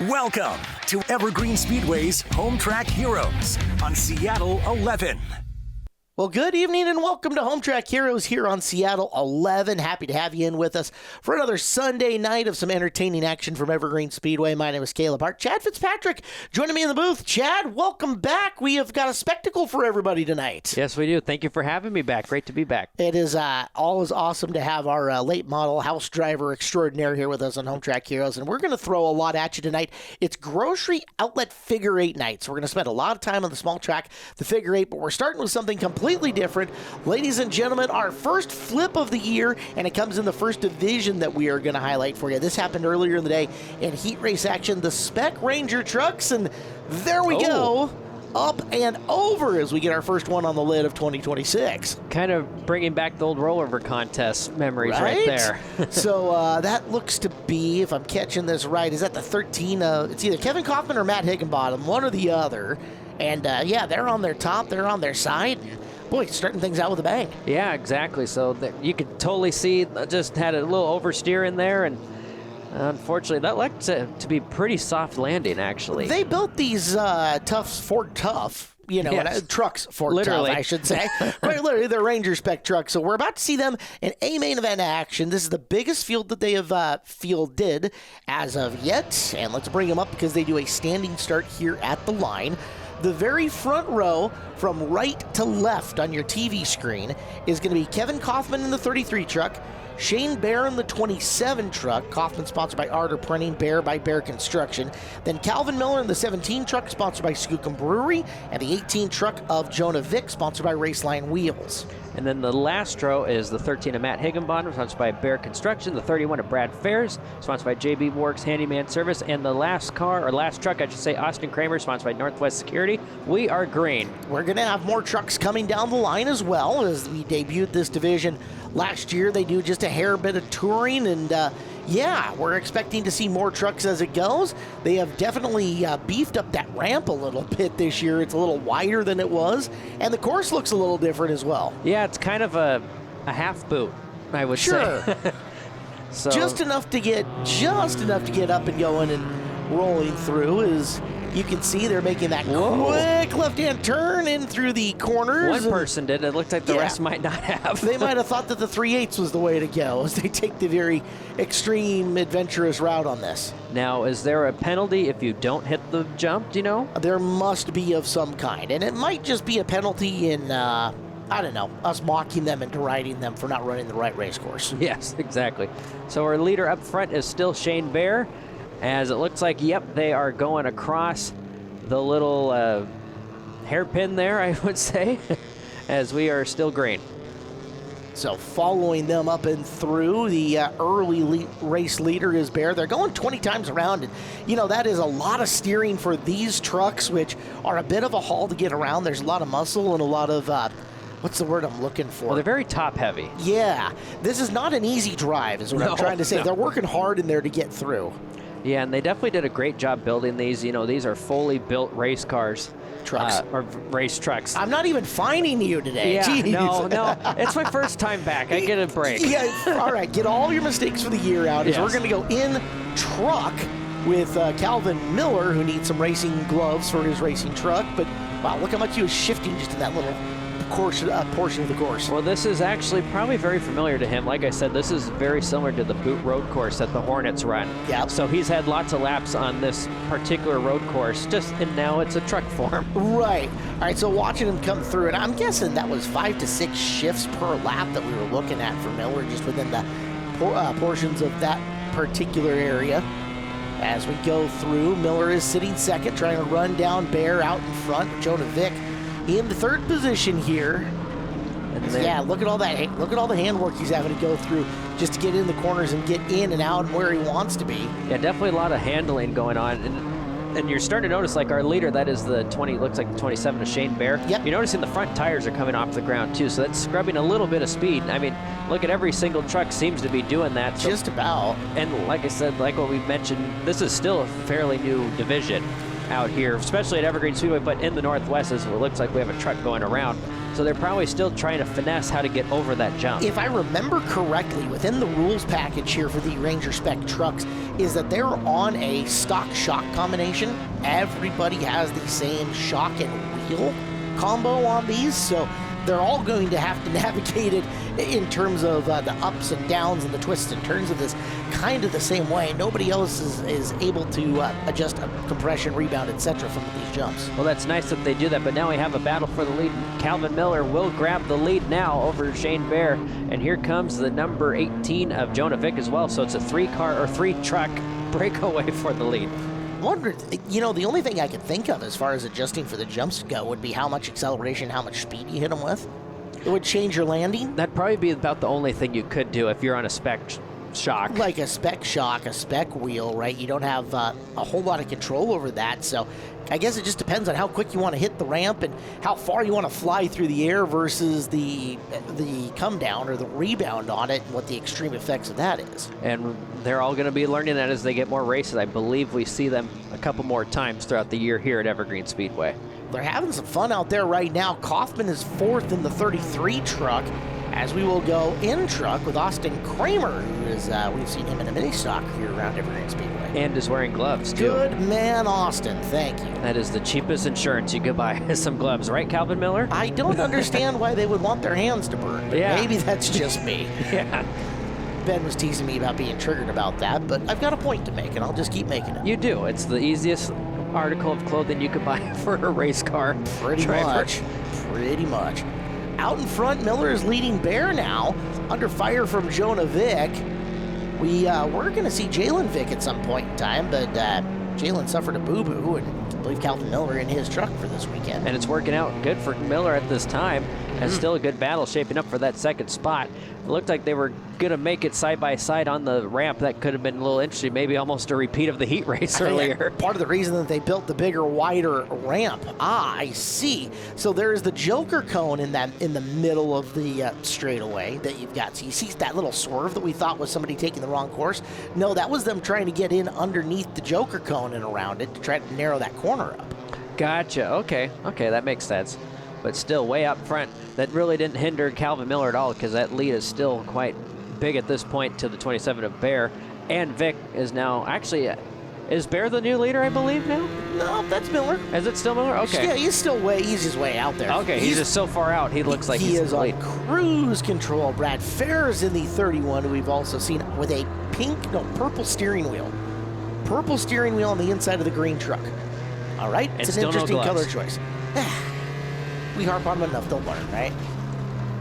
Welcome to Evergreen Speedway's Hometrack Heroes on Seattle 11. Well, good evening and welcome to Hometrack Heroes here on Seattle 11. Happy to have you in with us for another Sunday night of some entertaining action from Evergreen Speedway. My name is Caleb Hart. Chad Fitzpatrick joining me in the booth. Chad, welcome back. We have got a spectacle for everybody tonight. Yes, we do. Thank you for having me back. Great to be back. It is always awesome to have our late model house driver extraordinaire here with us on Hometrack Heroes, and we're going to throw a lot at you tonight. It's grocery outlet figure eight night, so we're going to spend a lot of time on the small track, the figure eight, but we're starting with something completely different. Ladies and gentlemen, our first flip of the year, and it comes in the first division that we are going to highlight for you. This happened earlier in the day in heat race action, the Spec Ranger trucks, and there we go. Up and over as we get our first one on the lid of 2026. Kind of bringing back the old rollover contest memories right there. So that looks to be, if I'm catching this right, is that the 13? It's either Kevin Kaufman or Matt Higginbottom, one or the other. And yeah, they're on their top, they're on their side. Boy, starting things out with a bang. Yeah, exactly. So you could totally see, just had a little oversteer in there, and unfortunately, that looked to be pretty soft landing, actually. They built these Tufts Ford Tough, you know, yes. Trucks Ford Literally. Tough, I should say. Quite literally, they're Ranger spec trucks. So we're about to see them in a main event action. This is the biggest field that they have fielded as of yet. And let's bring them up because they do a standing start here at the line. The very front row, from right to left on your TV screen, is going to be Kevin Kaufman in the 33 truck, Shane Bear in the 27 truck, Kaufman sponsored by Ardor Printing, Bear by Bear Construction. Then Calvin Miller in the 17 truck, sponsored by Skookum Brewery, and the 18 truck of Jonah Vick, sponsored by Raceline Wheels. And then the last row is the 13 of Matt Higginbottom, sponsored by Bear Construction, the 31 of Brad Fairs, sponsored by JB Works Handyman Service, and the last car, or last truck, I should say, Austin Kramer, sponsored by Northwest Security. We are green. We're going to have more trucks coming down the line as well, as we debuted this division last year. They do just a hair bit of touring, and yeah, we're expecting to see more trucks as it goes. They have definitely beefed up that ramp a little bit this year. It's a little wider than it was, and the course looks a little different as well. Yeah, it's kind of a half boot, I would say. So just enough to get up and going and rolling through. As you can see, they're making that quick left-hand turn in through the corners. One person did. It looked like the rest might not have. They might have thought that the 3/8 was the way to go as they take the very extreme, adventurous route on this. Now, is there a penalty if you don't hit the jump, do you know? There must be of some kind, and it might just be a penalty in, I don't know, us mocking them and deriding them for not running the right race course. Yes, exactly. So our leader up front is still Shane Bear, as it looks like, yep, they are going across the little hairpin there, I would say, as we are still green. So following them up and through, the early race leader is Bear. They're going 20 times around, and you know, that is a lot of steering for these trucks, which are a bit of a haul to get around. There's a lot of muscle and a lot of, what's the word I'm looking for? Well, they're very top heavy. Yeah, this is not an easy drive is what I'm trying to say. They're working hard in there to get through. Yeah, and they definitely did a great job building these. You know, these are fully built race cars. Trucks. Or race trucks. I'm not even finding you today. Yeah, Jeez. no. It's my first time back. I get a break. Yeah, all right. Get all your mistakes for the year out. As we're going to go in truck with Calvin Miller, who needs some racing gloves for his racing truck. But, wow, look how much he was shifting just in that little portion of the course. Well, this is actually probably very familiar to him. Like I said, this is very similar to the boot road course that the Hornets run. Yeah. So he's had lots of laps on this particular road course, and now it's a truck form. Right. All right, so watching him come through, and I'm guessing that was 5 to 6 shifts per lap that we were looking at for Miller, just within the portions of that particular area. As we go through, Miller is sitting second, trying to run down Bear out in front. Jonah Vick in the third position here. Yeah, look at all that. Look at all the handwork he's having to go through just to get in the corners and get in and out and where he wants to be. Yeah, definitely a lot of handling going on. And you're starting to notice, like our leader, that is the 20, looks like the 27 of Shane Bear. Yep. You're noticing the front tires are coming off the ground too, so that's scrubbing a little bit of speed. I mean, look at every single truck seems to be doing that. So, just about. And like I said, like what we mentioned, this is still a fairly new division out here, especially at Evergreen Speedway, but in the Northwest, as it looks like we have a truck going around. So they're probably still trying to finesse how to get over that jump. If I remember correctly, within the rules package here for the Ranger Spec trucks, is that they're on a stock shock combination. Everybody has the same shock and wheel combo on these, so they're all going to have to navigate it in terms of the ups and downs and the twists and turns of this kind of the same way. Nobody else is able to adjust compression, rebound, etc. from these jumps. Well, that's nice that they do that, but now we have a battle for the lead. Calvin Miller will grab the lead now over Shane Bear, and here comes the number 18 of Jonah Vick as well, so it's a three-truck breakaway for the lead. Wonder, you know, the only thing I could think of as far as adjusting for the jumps go would be how much acceleration, how much speed you hit them with. It would change your landing. That'd probably be about the only thing you could do if you're on a spec shock. Like a spec shock, a spec wheel, right? You don't have a whole lot of control over that, so I guess it just depends on how quick you want to hit the ramp and how far you want to fly through the air versus the come down or the rebound on it and what the extreme effects of that is. And they're all going to be learning that as they get more races. I believe we see them a couple more times throughout the year here at Evergreen Speedway. They're having some fun out there right now. Kaufman is fourth in the 33 truck, as we will go in truck with Austin Kramer, who is, we've seen him in a mini stock here around Evergreen Speedway. And is wearing gloves, too. Good man, Austin. Thank you. That is the cheapest insurance you could buy, some gloves. Right, Calvin Miller? I don't understand why they would want their hands to burn, but Yeah. maybe that's just me. Yeah. Ben was teasing me about being triggered about that, but I've got a point to make, and I'll just keep making it. You do. It's the easiest article of clothing you could buy for a race car Pretty driver. much. Pretty much. Out in front, Miller is leading Bear now, under fire from Jonah Vick. We're going to see Jalen Vick at some point in time, but Jalen suffered a boo-boo, and I believe Calvin Miller in his truck for this weekend. And it's working out good for Miller at this time. And still a good battle shaping up for that second spot. It looked like they were going to make it side by side on the ramp. That could have been a little interesting, maybe almost a repeat of the heat race earlier. Part of the reason that they built the bigger, wider ramp. Ah, I see. So there is the Joker cone in the middle of the straightaway that you've got. So you see that little swerve that we thought was somebody taking the wrong course? No, that was them trying to get in underneath the Joker cone and around it to try to narrow that corner up. Gotcha. Okay, that makes sense. But still way up front. That really didn't hinder Calvin Miller at all because that lead is still quite big at this point to the 27 of Bear. And Vic is now, actually, is Bear the new leader, I believe, now? No, that's Miller. Is it still Miller? Okay. Yeah, he's just way out there. Okay, he's just so far out, he looks like he's is in the on lead. cruise control. Brad Fair is in the 31, who we've also seen with a purple steering wheel. Purple steering wheel on the inside of the green truck. All right, And it's an still no interesting color gloves. choice. We harp on him enough, they'll learn, right?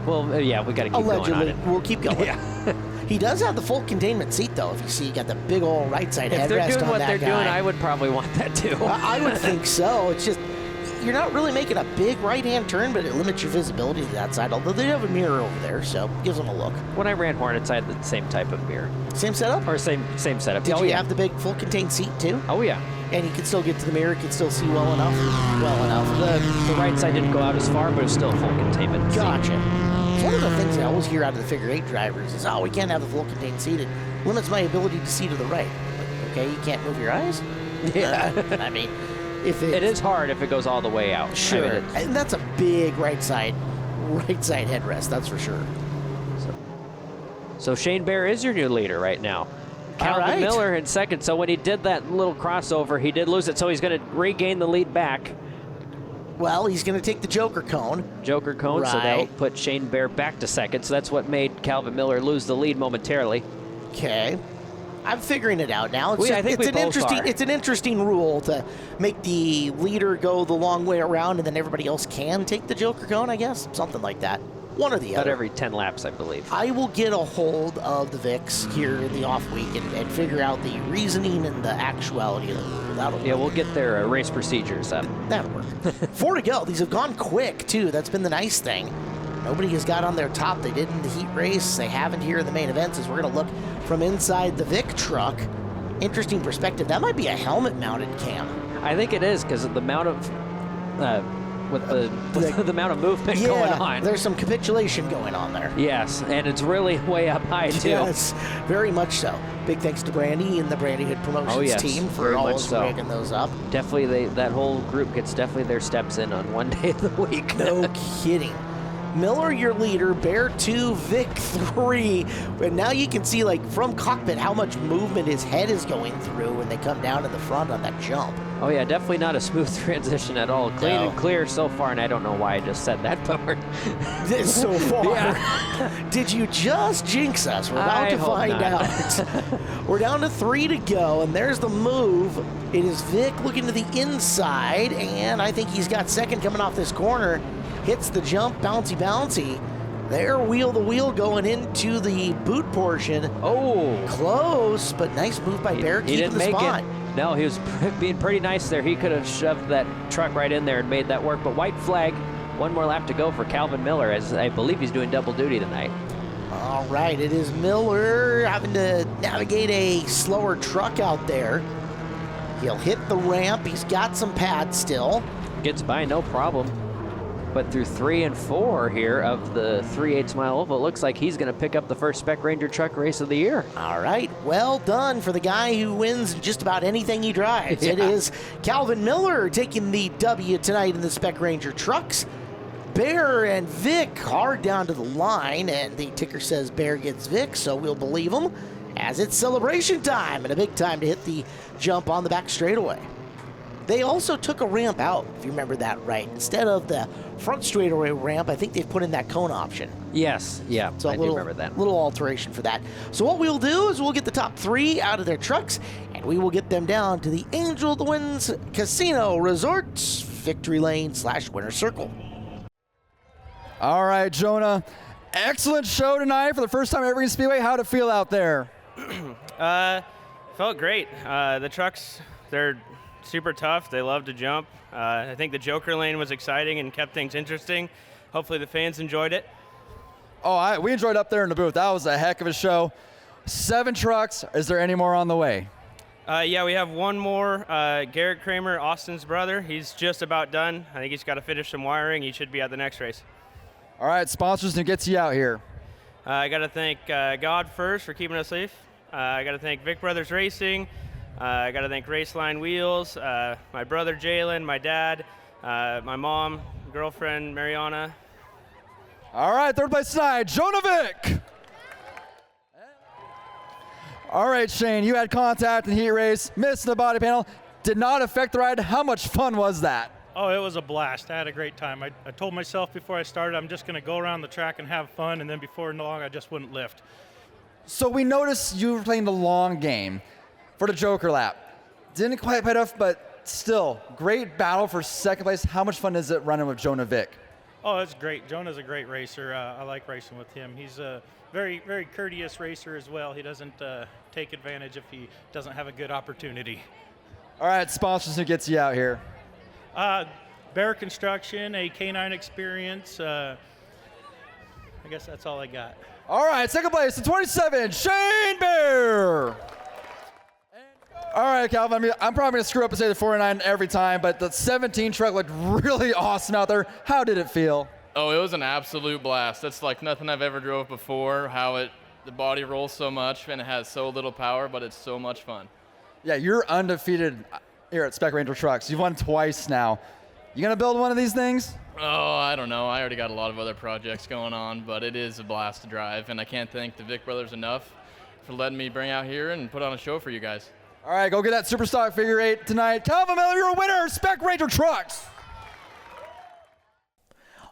Well, yeah, we got to keep going on Allegedly, it. we'll keep going. Yeah. He does have the full containment seat, though. If you see, you got the big old right side If they're headrest doing on what that they're guy. doing, I would probably want that too. I would think so. It's just, you're not really making a big right-hand turn, but it limits your visibility to that side, although they have a mirror over there, so gives them a look. When I ran Hornets, I had the same type of mirror. Same setup? Or same setup. Did Oh, you yeah. have the big full contained seat, too? Oh, yeah. And you can still get to the mirror, you can still see well enough? Well enough. The right side didn't go out as far, but it was still full containment. seat. Gotcha. It's one of the things I always hear out of the figure 8 drivers is, we can't have the full contained seat. It limits my ability to see to the right. Like, okay, you can't move your eyes? Yeah. I mean, if It is hard if it goes all the way out. Sure. I mean, And that's a big right side headrest, that's for sure. so Shane Bear is your new leader right now. Calvin right. Miller in second. So when he did that little crossover, he did lose it. So he's going to regain the lead back. Well, he's going to take the Joker cone. Joker cone, so that'll Right. put Shane Bear back to second. So that's what made Calvin Miller lose the lead momentarily. Okay. I'm figuring it out now. I think we both are. It's an interesting rule to make the leader go the long way around and then everybody else can take the Joker cone, I guess. Something like that. One or the About other. every 10 laps, I believe. I will get a hold of the VIX here in the off week and figure out the reasoning and the actuality of the rule. That'll Yeah, work. we'll get their race procedures up. That'll work. 4 to go. These have gone quick, too. That's been the nice thing. Nobody has got on their top. They did in the heat race. They haven't here in the main events as we're going to look from inside the Vic truck. Interesting perspective. That might be a helmet-mounted cam. I think it is because of the amount of with the amount of movement going on. There's some capitulation going on there. Yes, and it's really way up high too. Yes, very much so. Big thanks to Brandy and the Brandy Hood Promotions team for very much always so. rigging those up. Definitely, that whole group gets definitely their steps in on one day of the week. No kidding. Miller, your leader, Bear 2, Vic 3. And now you can see, like, from cockpit how much movement his head is going through when they come down in the front on that jump. Oh yeah, definitely not a smooth transition at all. Clean and clear so far, and I don't know why I just said that, but So far. Did you just jinx us? We're about to find out. We're down to 3 to go, and there's the move. It is Vic looking to the inside, and I think he's got second coming off this corner. Hits the jump, bouncy, bouncy. There, wheel to wheel going into the boot portion. Oh. Close, but nice move by Bear keeping the spot. No, he was being pretty nice there. He could have shoved that truck right in there and made that work. But white flag, one more lap to go for Calvin Miller, as I believe he's doing double duty tonight. All right, it is Miller having to navigate a slower truck out there. He'll hit the ramp. He's got some pads still. Gets by, no problem. But through 3 and 4 here of the 3/8 mile oval, it looks like he's going to pick up the first Spec Ranger truck race of the year. All right, well done for the guy who wins just about anything he drives. It is Calvin Miller taking the W tonight in the Spec Ranger trucks. Bear and Vic hard down to the line, and the ticker says Bear gets Vic, so we'll believe him as it's celebration time and a big time to hit the jump on the back straightaway. They also took a ramp out, if you remember that right. Instead of the front straightaway ramp, I think they've put in that cone option. Yes, yeah, So I do remember that. Little alteration for that. So what we'll do is we'll get the top 3 out of their trucks, and we will get them down to the Angel of the Winds Casino Resorts Victory Lane / Winner's Circle. All right, Jonah. Excellent show tonight for the first time at Evergreen Speedway. How'd it feel out there? Felt great. The trucks, they're super tough. They love to jump. I think the Joker lane was exciting and kept things interesting. Hopefully the fans enjoyed it. Oh, we enjoyed up there in the booth. That was a heck of a show. 7 trucks. Is there any more on the way? Yeah, we have one more. Garrett Kramer, Austin's brother. He's just about done. I think he's got to finish some wiring. He should be at the next race. All right, sponsors, who gets you out here? I got to thank God first for keeping us safe. I got to thank Vic Brothers Racing. I got to thank Raceline Wheels, my brother Jalen, my dad, my mom, girlfriend Mariana. All right, third place tonight, Jonah Vic. All right, Shane, you had contact in the heat race, missed the body panel, did not affect the ride. How much fun was that? Oh, it was a blast. I had a great time. I told myself before I started I'm just going to go around the track and have fun, and then before long I just wouldn't lift. So we noticed you were playing the long game for the Joker lap. Didn't quite pay off, but still, great battle for second place. How much fun is it running with Jonah Vic? Oh, it's great. Jonah's a great racer. I like racing with him. He's a very, very courteous racer as well. He doesn't take advantage if he doesn't have a good opportunity. All right, sponsors, who gets you out here? Bear Construction, a K9 Experience. I guess that's all I got. All right, second place, the 27, Shane Bear. All right, Calvin, I'm probably going to screw up and say the 49 every time, but the 17 truck looked really awesome out there. How did it feel? Oh, it was an absolute blast. That's like nothing I've ever drove before, the body rolls so much and it has so little power, but it's so much fun. Yeah, you're undefeated here at Spec Ranger Trucks. You've won twice now. You going to build one of these things? Oh, I don't know. I already got a lot of other projects going on, but it is a blast to drive, and I can't thank the Vic brothers enough for letting me bring out here and put on a show for you guys. All right, go get that Super Stock Figure 8 tonight. Calvin Miller, you're a winner, Spec Ranger Trucks.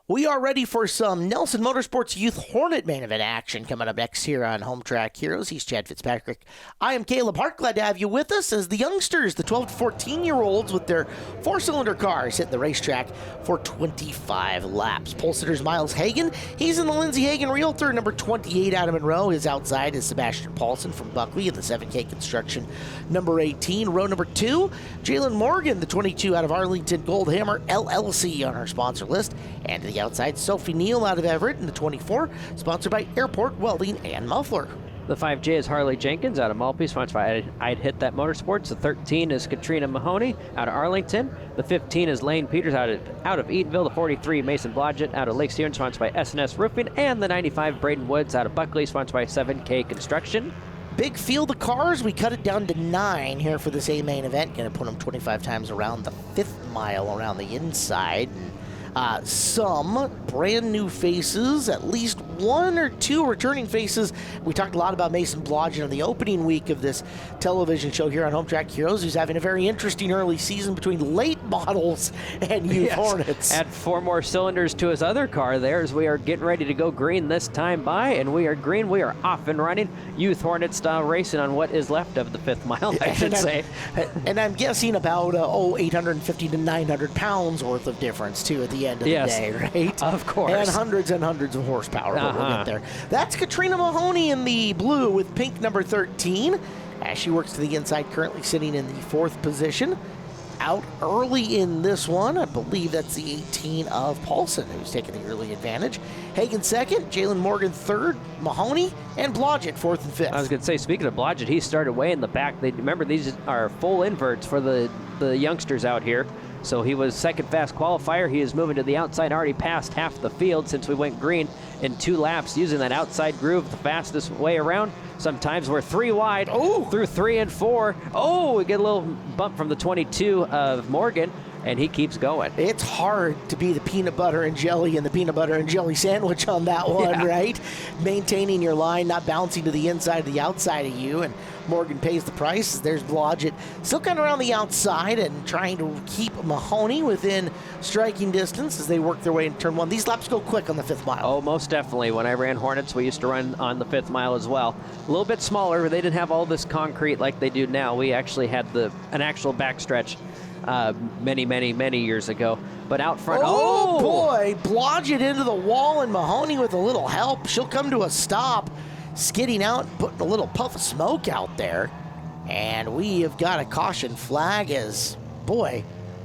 We are ready for some Nelson Motorsports Youth Hornet main event action coming up next here on Hometrack Heroes. He's Chad Fitzpatrick. I am Caleb Hart. Glad to have you with us as the youngsters, the 12 to 14-year-olds with their 4-cylinder cars, hit the racetrack for 25 laps. Pole sitters Miles Hagan. He's in the Lindsay Hagan Realtor, number 28 out of Monroe. His outside is Sebastian Paulson from Buckley in the 7K Construction, number 18. Row number 2, Jalen Morgan, the 22 out of Arlington Goldhammer LLC on our sponsor list. And to the outside, Sophie Neal out of Everett in the 24, sponsored by Airport Welding and Muffler. The 5J is Harley Jenkins out of Malpe, sponsored by I'd Hit That Motorsports. The 13 is Katrina Mahoney out of Arlington. The 15 is Lane Peters out of Eatonville. The 43, Mason Blodgett out of Lake Steven, sponsored by S&S Roofing. And the 95, Braden Woods out of Buckley, sponsored by 7K Construction. Big field of cars. We cut it down to 9 here for this A main event. Going to put them 25 times around the 5th mile around the inside. Some brand new faces, at least 1 or 2 returning faces. We talked a lot about Mason Blodgett on the opening week of this television show here on Hometrack Heroes, who's having a very interesting early season between late models and youth Hornets. Add 4 more cylinders to his other car there as we are getting ready to go green this time by, and we are green. We are off and running. Youth Hornet style racing on what is left of the 5th mile, I should say. And I'm guessing about 850 to 900 pounds worth of difference too at the end of the day, right? Of course. And hundreds of horsepower. But we'll get there. That's Katrina Mahoney in the blue with pink number 13. As she works to the inside, currently sitting in the 4th position. Out early in this one, I believe that's the 18 of Paulson, who's taking the early advantage. Hagen 2nd, Jalen Morgan 3rd, Mahoney, and Blodgett 4th and 5th. I was going to say, speaking of Blodgett, he started way in the back. Remember, these are full inverts for the youngsters out here. So he was second fast qualifier. He is moving to the outside, already passed half the field since we went green in 2 laps, using that outside groove the fastest way around. Sometimes we're 3 wide through 3 and 4. Oh, we get a little bump from the 22 of Morgan, and he keeps going. It's hard to be the peanut butter and jelly and the peanut butter and jelly sandwich on that one, right? Maintaining your line, not bouncing to the inside or the outside of you, and Morgan pays the price. There's Blodgett still kind of around the outside and trying to keep Mahoney within striking distance as they work their way into turn 1. These laps go quick on the 5th mile. Oh, most definitely. When I ran Hornets, we used to run on the 5th mile as well. A little bit smaller. They didn't have all this concrete like they do now. We actually had an actual backstretch many years ago. But out front, oh boy, Blodgett into the wall, and Mahoney with a little help. She'll come to a stop, skidding out, putting a little puff of smoke out there. And we have got a caution flag as, boy,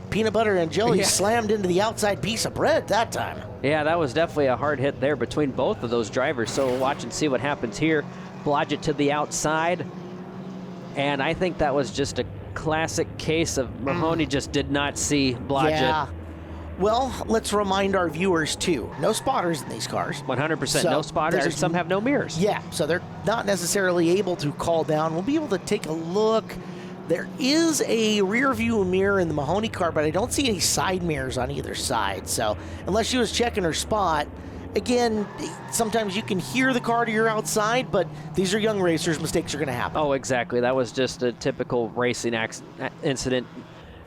peanut butter and jelly slammed into the outside piece of bread that time. Yeah, that was definitely a hard hit there between both of those drivers. So we'll watch and see what happens here. Blodgett to the outside. And I think that was just a classic case of Mahoney just did not see Blodgett. Yeah. Well, let's remind our viewers, too. No spotters in these cars. 100%. So no spotters, and some have no mirrors. Yeah, so they're not necessarily able to call down. We'll be able to take a look. There is a rear view mirror in the Mahoney car, but I don't see any side mirrors on either side. So unless she was checking her spot, again, sometimes you can hear the car to your outside, but these are young racers. Mistakes are going to happen. Oh, exactly. That was just a typical racing incident.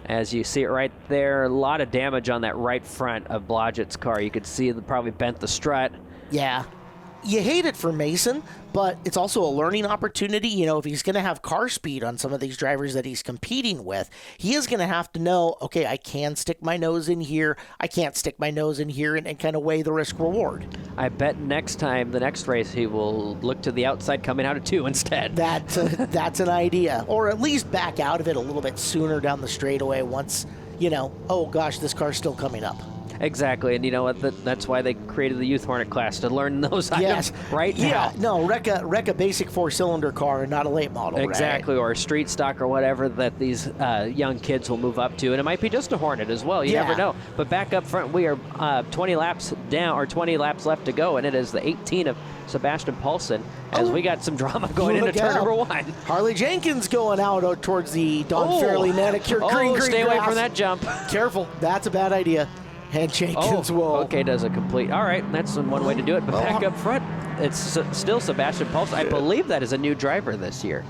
As you see it right there, a lot of damage on that right front of Blodgett's car. You could see it probably bent the strut. Yeah. You hate it for Mason, but it's also a learning opportunity. You know, if he's going to have car speed on some of these drivers that he's competing with, he is going to have to know, okay, I can stick my nose in here, I can't stick my nose in here, and kind of weigh the risk-reward. I bet next time, the next race, he will look to the outside coming out of 2 instead. That's an idea. Or at least back out of it a little bit sooner down the straightaway once, you know, oh gosh, this car's still coming up. Exactly, and you know what? That's why they created the Youth Hornet class, to learn those items right now. Yeah, no, wreck a basic 4-cylinder car and not a late model. Exactly, right? Or a street stock or whatever that these young kids will move up to, and it might be just a Hornet as well. You never know. But back up front, we are 20 laps down, or 20 laps left to go, and it is the 18 of Sebastian Paulson, as we got some drama going into turn number 1. Harley Jenkins going out towards the Don Fairley manicured green stay grass. away from that jump. Careful, that's a bad idea. And Jenkins will. Okay, does a complete. All right, that's one way to do it. But back up front, it's still Sebastian Paulson. I believe that is a new driver this year.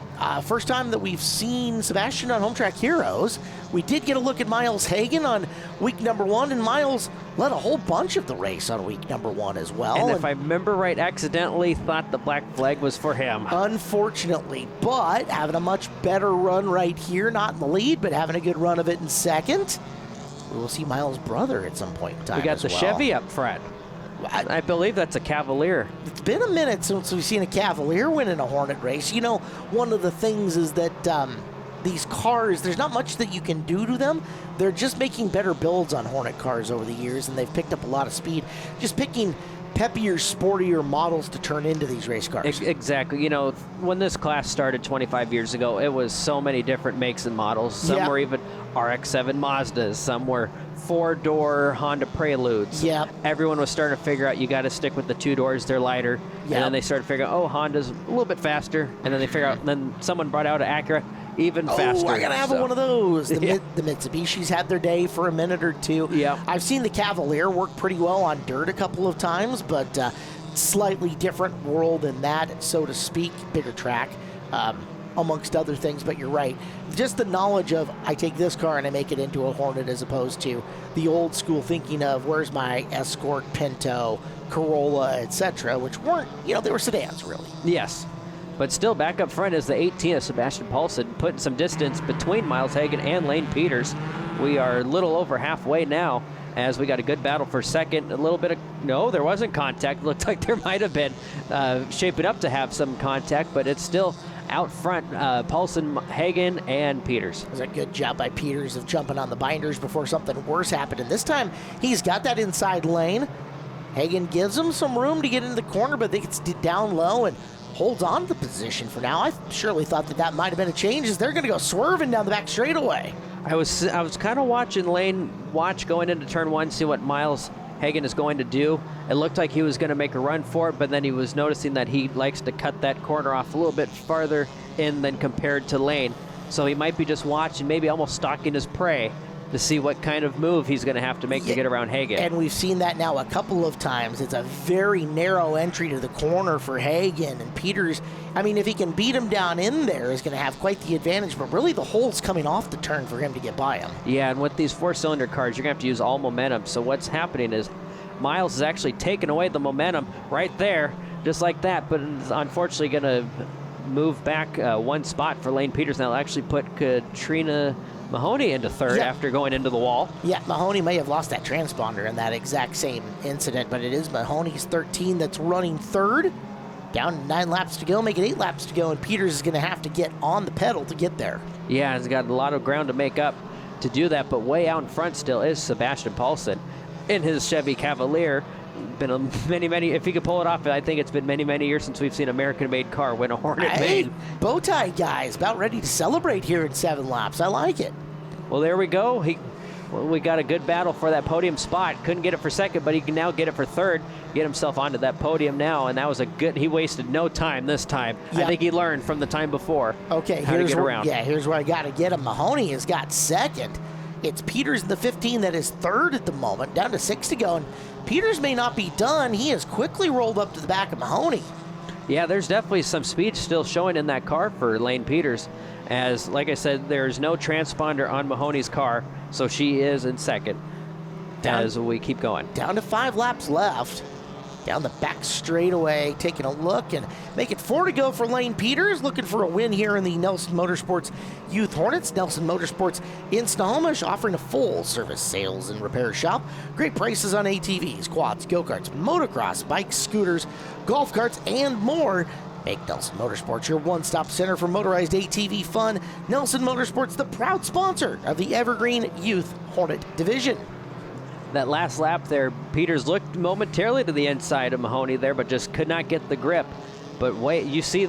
First time that we've seen Sebastian on Hometrack Heroes. We did get a look at Miles Hagen on week number 1, and Miles led a whole bunch of the race on week number 1 as well. And if I remember right, accidentally thought the black flag was for him. Unfortunately, but having a much better run right here, not in the lead, but having a good run of it in second. We will see Miles' brother at some point in time. We got the Chevy up front. I believe that's a Cavalier. It's been a minute since we've seen a Cavalier win in a Hornet race. You know, one of the things is that these cars, there's not much that you can do to them. They're just making better builds on Hornet cars over the years, and they've picked up a lot of speed. Just picking peppier, sportier models to turn into these race cars. Exactly. You know, when this class started 25 years ago, it was so many different makes and models. Some were even RX-7 Mazdas. Some were 4-door Honda Preludes. Yeah. Everyone was starting to figure out you got to stick with the 2 doors. They're lighter. And then they started figuring out, oh, Honda's a little bit faster. And then they figure out, then someone brought out an Acura. even faster. Oh, I gotta have so. one of those. The, Yeah. the Mitsubishi's had their day for a minute or two. Yeah. I've seen the Cavalier work pretty well on dirt a couple of times, but slightly different world than that, so to speak. Bigger track, amongst other things, but you're right. Just the knowledge of, I take this car and I make it into a Hornet, as opposed to the old school thinking of, where's my Escort, Pinto, Corolla, etc., which weren't, they were sedans, really. Yes. But still, back up front is the 18 of Sebastian Paulson, putting some distance between Miles Hagan and Lane Peters. We are a little over halfway now, as we got a good battle for second. A little bit of, no, there wasn't contact. Looked like there might have been, shaping up to have some contact, but it's still out front, Paulson, Hagan, and Peters. It was a good job by Peters of jumping on the binders before something worse happened. And this time, he's got that inside lane. Hagan gives him some room to get into the corner, but they gets down low and holds on to the position for now. I surely thought that might have been a change, as they're going to go swerving down the back straightaway. I was kind of watching Lane going into turn one, see what Miles Hagan is going to do. It looked like he was going to make a run for it, but then he was noticing that he likes to cut that corner off a little bit farther in than compared to Lane. So he might be just watching, maybe almost stalking his prey to see what kind of move he's going to have to make to get around Hagan. And we've seen that now a couple of times. It's a very narrow entry to the corner for Hagan, and Peters, I mean, if he can beat him down in there, is going to have quite the advantage, but really the hole's coming off the turn for him to get by him. Yeah, and with these four-cylinder cars, you're going to have to use all momentum. So what's happening is Miles is actually taking away the momentum right there, just like that, but it's unfortunately going to move back one spot for Lane Peters. Now, actually put Katrina Mahoney into third after going into the wall. Yeah, Mahoney may have lost that transponder in that exact same incident, but it is Mahoney's 13 that's running third. Down 9 laps to go, make it 8 laps to go, and Peters is going to have to get on the pedal to get there. Yeah, he's got a lot of ground to make up to do that, but way out in front still is Sebastian Paulson in his Chevy Cavalier. Been many, if he could pull it off, I think it's been many years since we've seen an American-made car win a Hornet main. Bow tie guys, about ready to celebrate here in 7 laps. I like it. Well, there we go. We got a good battle for that podium spot. Couldn't get it for second, but he can now get it for third, get himself onto that podium now, and that was he wasted no time this time. Yeah. I think he learned from the time before how to get around. Yeah, here's where I got to get him. Mahoney has got second. It's Peters in the 15 that is third at the moment, down to 6 to go, and Peters may not be done. He has quickly rolled up to the back of Mahoney. Yeah, there's definitely some speed still showing in that car for Lane Peters. As, like I said, there's no transponder on Mahoney's car, so she is in second as we keep going. Down to 5 laps left. Down the back straightaway, taking a look, and make it 4 to go for Lane Peters, looking for a win here in the Nelson Motorsports Youth Hornets. Nelson Motorsports in Snohomish, offering a full-service sales and repair shop. Great prices on ATVs, quads, go-karts, motocross, bikes, scooters, golf carts, and more. Make Nelson Motorsports your one-stop center for motorized ATV fun. Nelson Motorsports, the proud sponsor of the Evergreen Youth Hornet Division. That last lap there, Peters looked momentarily to the inside of Mahoney there, but just could not get the grip. But wait, you see,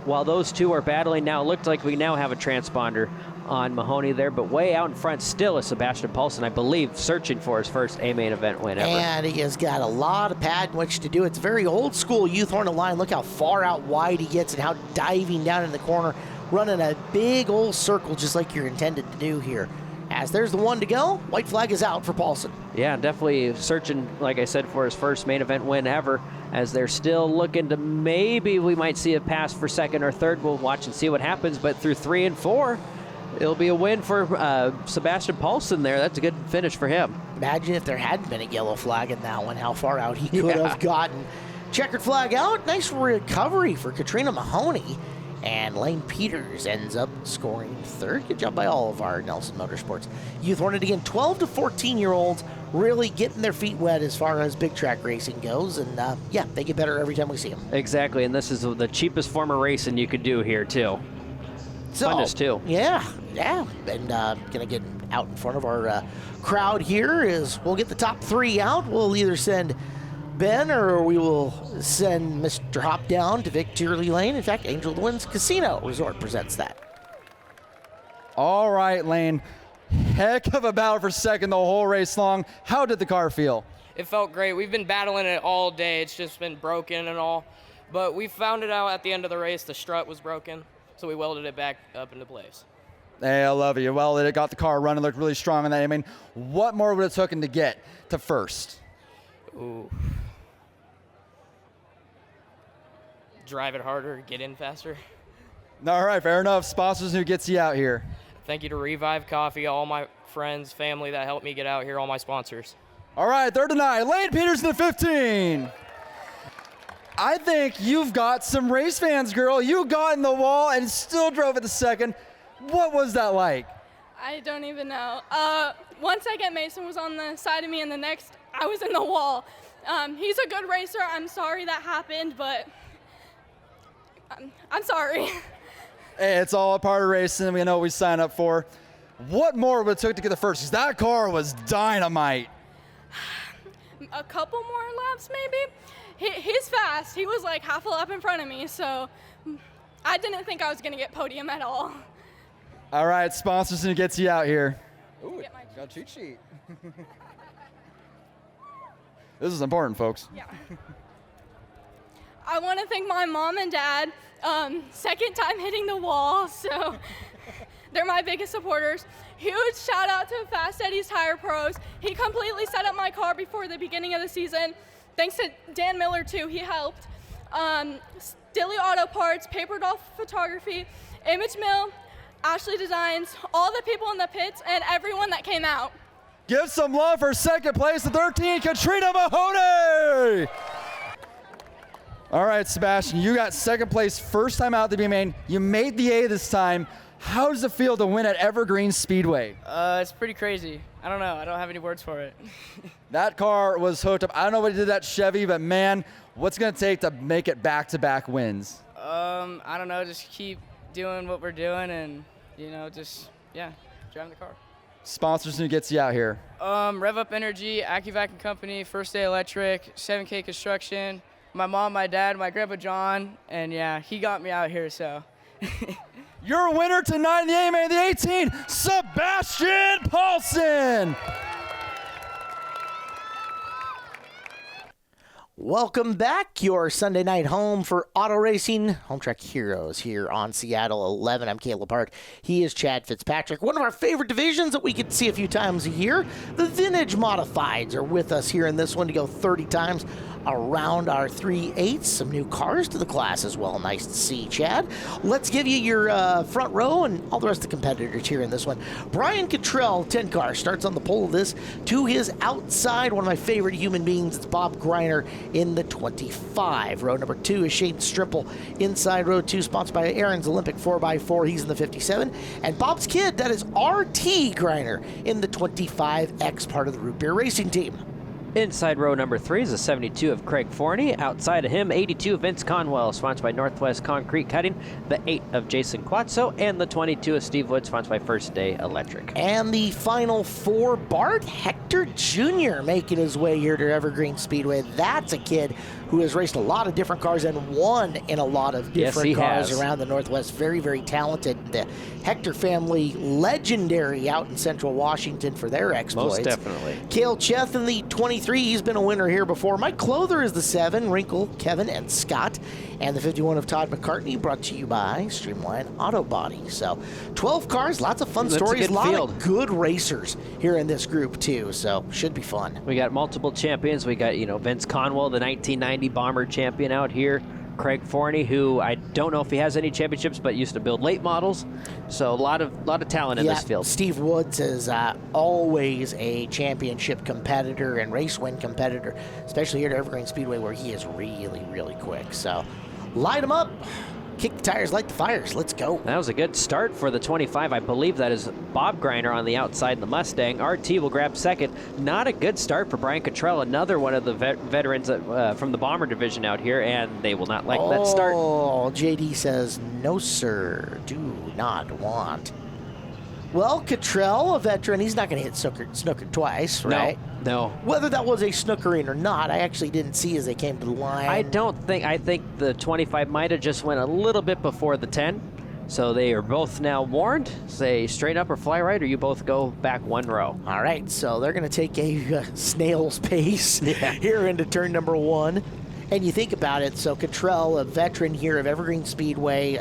while those two are battling now, it looked like we now have a transponder on Mahoney there, but way out in front still is Sebastian Paulson, I believe, searching for his first A-main event win ever. And he has got a lot of pad in which to do. It's very old school Youth Hornet line. Look how far out wide he gets and how diving down in the corner, running a big old circle just like you're intended to do here. As there's the 1 to go, white flag is out for Paulson. Yeah, definitely searching, like I said, for his first main event win ever, as they're still looking to maybe we might see a pass for second or third. We'll watch and see what happens, but through 3 and 4, it'll be a win for Sebastian Paulson there. That's a good finish for him. Imagine if there hadn't been a yellow flag in that one, how far out he could have gotten. Checkered flag out. Nice recovery for Katrina Mahoney. And Lane Peters ends up scoring third. Good job by all of our Nelson Motorsports Youth Hornet. Again, 12 to 14-year-olds really getting their feet wet as far as big track racing goes. And, yeah, they get better every time we see them. Exactly, and this is the cheapest form of racing you could do here, too. So, Funnest, too. Yeah. And going to get out in front of our crowd here is we'll get the top 3 out. We'll either send Ben, or we will send Mr. Hop down to Victory Lane. In fact, Angel of the Winds Casino Resort presents that. All right, Lane. Heck of a battle for second the whole race long. How did the car feel? It felt great. We've been battling it all day. It's just been broken and all. But we found it out at the end of the race. The strut was broken. so we welded it back up into place. Hey, I love you. Well, it got the car running, looked really strong on that. I mean, what more would it have taken to get to first? Ooh. Drive it harder, get in faster. All right, fair enough. Sponsors, who gets you out here? Thank you to Revive Coffee, all my friends, family that helped me get out here, all my sponsors. All right, third to 9. Lane Peters in the 15. I think you've got some race fans, girl. You got in the wall and still drove it the second. What was that like? I don't even know. One second, Mason was on the side of me, and the next, I was in the wall. He's a good racer. I'm sorry that happened, but I'm sorry. Hey, it's all a part of racing. We know what we sign up for. What more would it take to get the first? Because that car was dynamite. A couple more laps, maybe. He's fast. He was like half a lap in front of me, so I didn't think I was going to get podium at all. All right, sponsors, who gets you out here? Ooh, got a cheat sheet. This is important, folks. Yeah. I want to thank my mom and dad. Second time hitting the wall, so they're my biggest supporters. Huge shout out to Fast Eddie's Tire Pros. He completely set up my car before the beginning of the season. Thanks to Dan Miller too, he helped. Stilly Auto Parts, Paper Doll Photography, Image Mill, Ashley Designs, all the people in the pits, and everyone that came out. Give some love for second place, the 13, Katrina Mahoney. All right, Sebastian, you got second place first time out the B main. You made the A this time. How does it feel to win at Evergreen Speedway? It's pretty crazy. I don't know. I don't have any words for it. That car was hooked up. I don't know what did that Chevy, but man, what's going to take to make it back-to-back wins? I don't know. Just keep doing what we're doing and, driving the car. Sponsors, who gets you out here? Rev Up Energy, AccuVac and Company, First Day Electric, 7K Construction, my mom, my dad, my grandpa John, and yeah, he got me out here, so. Your winner tonight in the A-Main, the 18, Sebastian Paulson. Welcome back, your Sunday night home for auto racing. Hometrack Heroes here on Seattle 11. I'm Caleb Hart. He is Chad Fitzpatrick. One of our favorite divisions that we get to see a few times a year. The Vintage Modifieds are with us here in this one to go 30 times around our 3/8. Some new cars to the class as well. Nice to see, Chad. Let's give you your front row and all the rest of the competitors here in this one. Brian Cottrell, 10 car, starts on the pole of this. To his outside, one of my favorite human beings, it's Bob Greiner in the 25. Row number 2 is Shane Strimple. Inside row 2, sponsored by Aaron's Olympic 4x4. He's in the 57. And Bob's kid, that is RT Greiner in the 25X, part of the Root Beer Racing team. Inside row number 3 is a 72 of Craig Forney. Outside of him, 82 of Vince Conwell, sponsored by Northwest Concrete Cutting. The 8 of Jason Quatso, and the 22 of Steve Wood, sponsored by First Day Electric. And the final 4, Bart Hector Jr. making his way here to Evergreen Speedway. That's a kid who has raced a lot of different cars and won in a lot of different cars around the Northwest. Very, very talented. The Hector family, legendary out in Central Washington for their exploits. Most definitely. Cale Cheth in the 23. He's been a winner here before. Mike Clother is the 7. Wrinkle, Kevin, and Scott. And the 51 of Todd McCartney, brought to you by Streamline Auto Body. So 12 cars, lots of fun stories. A lot of good racers here in this group too. So should be fun. We got multiple champions. We got, Vince Conwell, the 1990 Bomber champion out here. Craig Forney, who I don't know if he has any championships, but used to build late models. So a lot of talent in this field. Steve Woods is always a championship competitor and race win competitor, especially here at Evergreen Speedway, where he is really, really quick. So light them up. Kick the tires, light the fires. Let's go. That was a good start for the 25. I believe that is Bob Greiner on the outside in the Mustang. RT will grab second. Not a good start for Brian Cottrell, another one of the veterans from the Bomber division out here, and they will not like that start. Oh, JD says, no, sir, do not want. Well, Cottrell, a veteran, he's not going to hit snooker twice, right? No. Whether that was a snookering or not, I actually didn't see as they came to the line. I think the 25 might have just went a little bit before the 10. So they are both now warned. Say straight up or fly right, or you both go back one row. All right, so they're going to take a snail's pace here into turn number 1. And you think about it, so Cottrell, a veteran here of Evergreen Speedway,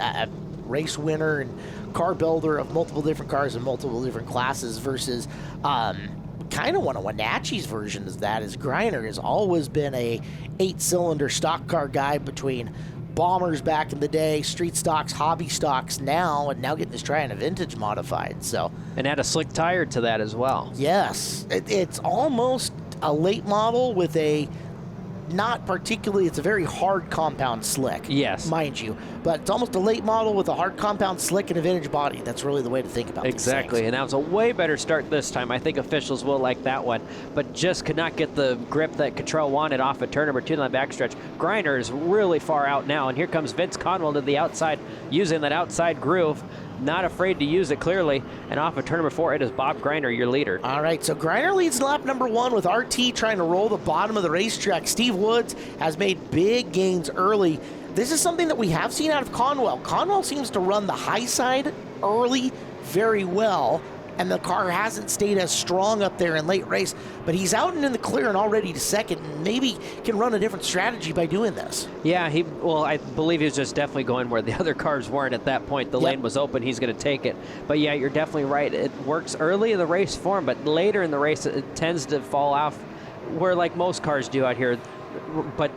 race winner and car builder of multiple different cars in multiple different classes versus kind of one of Wenatchee's version is that is Greiner has always been a 8-cylinder stock car guy between bombers back in the day, street stocks, hobby stocks now, and now getting his try on a vintage modified. So, and add a slick tire to that as well. Yes, it's almost a late model with a not particularly, it's a very hard compound slick. Yes. Mind you. But it's almost a late model with a hard compound slick and a vintage body. That's really the way to think about exactly. these things. And that was a way better start this time. I think officials will like that one. But just could not get the grip that Cottrell wanted off of turn number 2 on the backstretch. Greiner is really far out now. And here comes Vince Conwell to the outside, using that outside groove. Not afraid to use it clearly. And off of turn number 4, it is Bob Greiner, your leader. All right, so Greiner leads lap number 1 with RT trying to roll the bottom of the racetrack. Steve Woods has made big gains early. This is something that we have seen out of Conwell. Conwell seems to run the high side early very well, and the car hasn't stayed as strong up there in late race, but he's out and in the clear and already to second, and maybe can run a different strategy by doing this. Yeah, I believe he was just definitely going where the other cars weren't at that point. The lane was open, he's going to take it. But yeah, you're definitely right. It works early in the race for him, but later in the race, it tends to fall off where like most cars do out here. But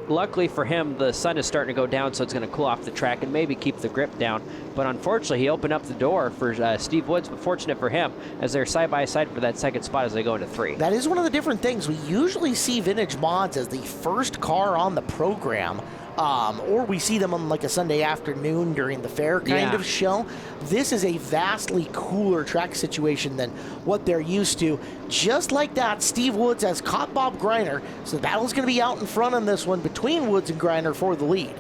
luckily for him, the sun is starting to go down, so it's going to cool off the track and maybe keep the grip down. But unfortunately, he opened up the door for Steve Woods, but fortunate for him, as they're side-by-side for that second spot as they go into 3. That is one of the different things. We usually see Vintage Mods as the first car on the program, or we see them on like a Sunday afternoon during the fair kind of show. This is a vastly cooler track situation than what they're used to. Just like that, Steve Woods has caught Bob Greiner, so the battle's going to be out in front on this one between Woods and Greiner for the lead.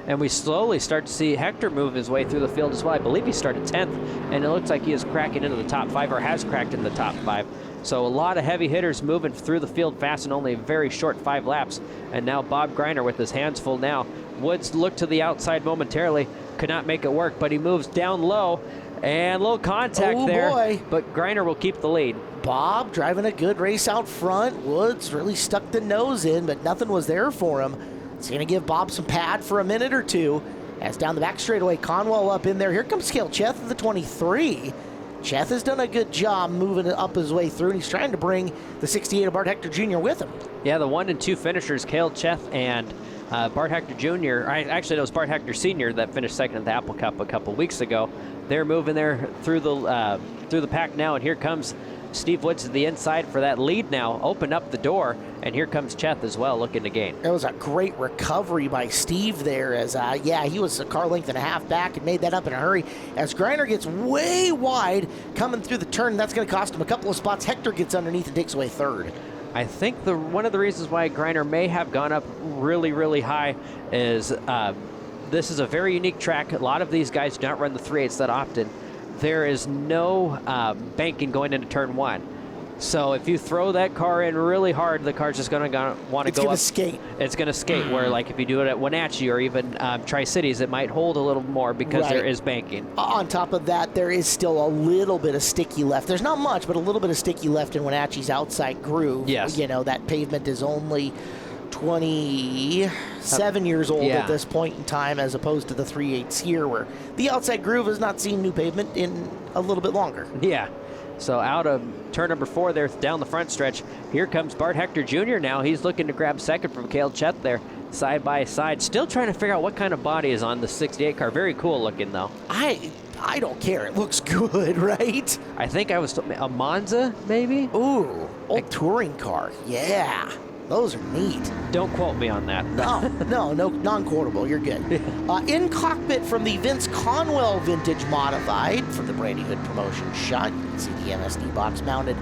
And we slowly start to see Hector move his way through the field as well. I believe he started 10th, and it looks like he is cracking into the top 5, or has cracked into the top 5. So a lot of heavy hitters moving through the field fast in only a very short 5 laps. And now Bob Greiner with his hands full now. Woods looked to the outside momentarily, could not make it work, but he moves down low, and a little contact there. Boy. But Greiner will keep the lead. Bob driving a good race out front. Woods really stuck the nose in, but nothing was there for him. It's going to give Bob some pad for a minute or two. As down the back straightaway, Conwell up in there. Here comes Cale Cheth at the 23. Cheth has done a good job moving it up his way through, and he's trying to bring the 68 of Bart Hector Jr. with him. Yeah, the 1 and 2 finishers, Cale Cheth and Bart Hector Jr. Actually, it was Bart Hector Sr. that finished second at the Apple Cup a couple weeks ago. They're moving there through the pack now, and here comes Steve Woods to the inside for that lead now. Open up the door, and here comes Cheth as well, looking to gain. It was a great recovery by Steve there as, he was a car length and a half back and made that up in a hurry. As Greiner gets way wide coming through the turn, that's going to cost him a couple of spots. Hector gets underneath and takes away 3rd. I think one of the reasons why Greiner may have gone up really, really high is this is a very unique track. A lot of these guys do not run the 3/8 that often. There is no banking going into turn 1. So if you throw that car in really hard, the car's just going to want to go up. It's going to skate. It's going to skate, where like if you do it at Wenatchee or even Tri-Cities, it might hold a little more because there is banking. On top of that, there is still a little bit of sticky left. There's not much, but a little bit of sticky left in Wenatchee's outside groove. Yes. You know, that pavement is only 27 years old at this point in time, as opposed to the 3/8 here, where the outside groove has not seen new pavement in a little bit longer. Yeah. So out of turn number 4 there down the front stretch, here comes Bart Hector Jr. now. He's looking to grab second from Cale Cheth there, side by side. Still trying to figure out what kind of body is on the 68 car. Very cool looking, though. I don't care. It looks good, right? I think I was a Monza, maybe? Ooh, old touring car. Yeah. Those are neat. Don't quote me on that. No, non-quotable. You're good. In cockpit from the Vince Conwell Vintage Modified from the Brandy Hood promotion shot. You can see the MSD box mounted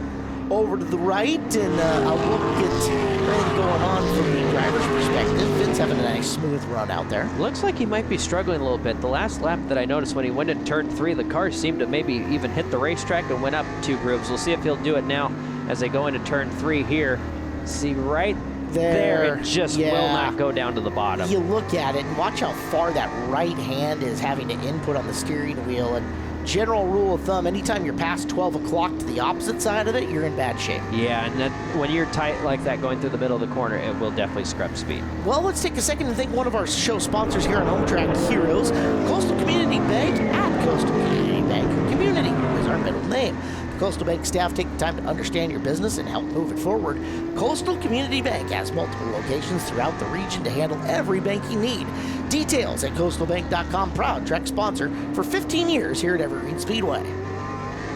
over to the right, and I'll look at everything going on from the driver's perspective. Vince having a nice smooth run out there. Looks like he might be struggling a little bit. The last lap that I noticed when he went into turn 3, the car seemed to maybe even hit the racetrack and went up 2 grooves. We'll see if he'll do it now as they go into turn 3 here. See right there, it just will not go down to the bottom. You look at it and watch how far that right hand is having to input on the steering wheel, and general rule of thumb, anytime you're past 12 o'clock to the opposite side of it, you're in bad shape. Yeah, and then when you're tight like that going through the middle of the corner, it will definitely scrub speed. Well, let's take a second and thank one of our show sponsors here on Hometrack Heroes, Coastal Community Bank at Coastal Community Bank. Community is our middle name. The Coastal Bank staff take the time to understand your business and help move it forward. Coastal Community Bank has multiple locations throughout the region to handle every banking need. Details at coastalbank.com. Proud Trek sponsor for 15 years here at Evergreen Speedway.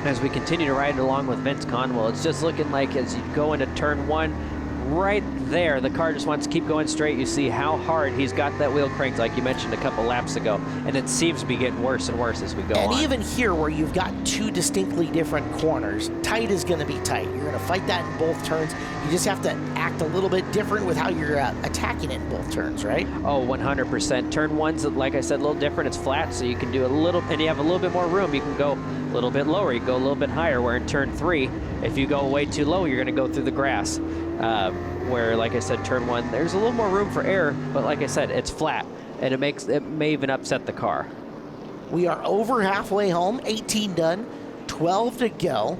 As we continue to ride along with Vince Conwell, it's just looking like as you go into turn 1, right there, the car just wants to keep going straight. You see how hard he's got that wheel cranked, like you mentioned a couple laps ago, and it seems to be getting worse and worse as we go on. And even here, where you've got two distinctly different corners, tight is going to be tight. You're going to fight that in both turns. You just have to act a little bit different with how you're attacking it in both turns, right? Oh, 100%. Turn 1's, like I said, a little different. It's flat, so you can do a little, and you have a little bit more room. You can go a little bit lower. You can go a little bit higher, where in turn 3, if you go way too low, you're going to go through the grass. Where, like I said, turn 1, there's a little more room for error, but like I said, it's flat, and it may even upset the car. We are over halfway home, 18 done, 12 to go,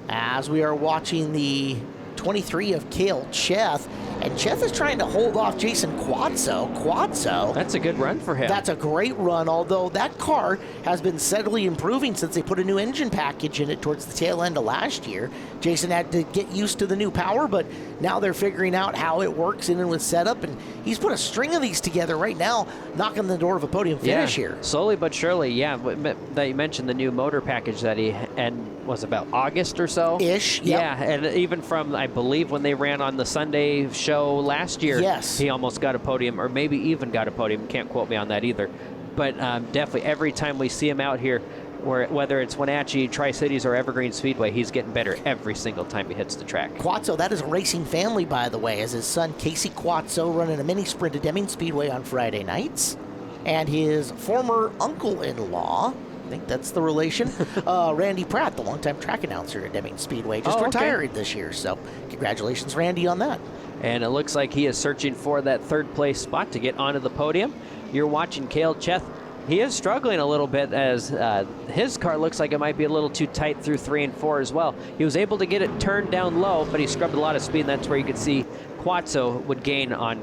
as we are watching the 23 of Cale Cheth, and Cheth is trying to hold off Jason Quazzo. That's a good run for him. That's a great run, although that car has been steadily improving since they put a new engine package in it towards the tail end of last year. Jason had to get used to the new power, but now they're figuring out how it works in and with setup, and he's put a string of these together right now, knocking on the door of a podium finish here. Slowly but surely, yeah. That you mentioned the new motor package that he was about August or so. Ish, yep. Yeah, and even from, I believe, when they ran on the Sunday show last year, yes, he almost got a podium, or maybe even got a podium. Can't quote me on that either. But definitely every time we see him out here, whether it's Wenatchee, Tri-Cities, or Evergreen Speedway, he's getting better every single time he hits the track. Quazzo, that is a racing family, by the way, as his son Casey Quazzo running a mini sprint at Deming Speedway on Friday nights, and his former uncle-in-law, I think that's the relation, Randy Pratt, the longtime track announcer at Deming Speedway, just retired this year. So congratulations, Randy, on that. And it looks like he is searching for that third place spot to get onto the podium. You're watching Cale Cheth. He is struggling a little bit as his car looks like it might be a little too tight through 3 and 4 as well. He was able to get it turned down low, but he scrubbed a lot of speed, and that's where you could see Quazzo would gain on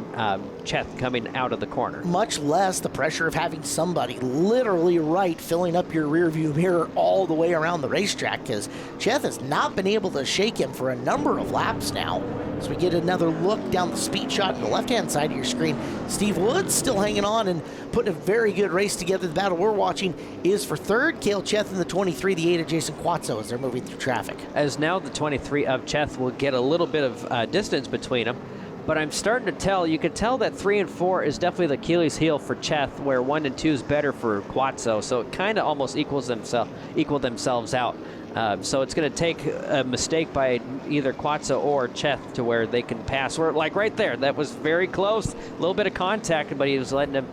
Cheth coming out of the corner. Much less the pressure of having somebody literally filling up your rear view mirror all the way around the racetrack, because Cheth has not been able to shake him for a number of laps now. As we get another look down the speed shot on the left-hand side of your screen, Steve Woods still hanging on and putting a very good race together. The battle we're watching is for third, Cale Cheth in the 23, the 8 of Jason Quazzo as they're moving through traffic. As now the 23 of Cheth will get a little bit of distance between them. But I'm starting to tell, you can tell that 3 and 4 is definitely the Achilles heel for Cheth, where 1 and 2 is better for Quazzo. So it kind of almost equal themselves out. So it's going to take a mistake by either Quazzo or Cheth to where they can pass. We're like right there. That was very close. A little bit of contact, but he was letting him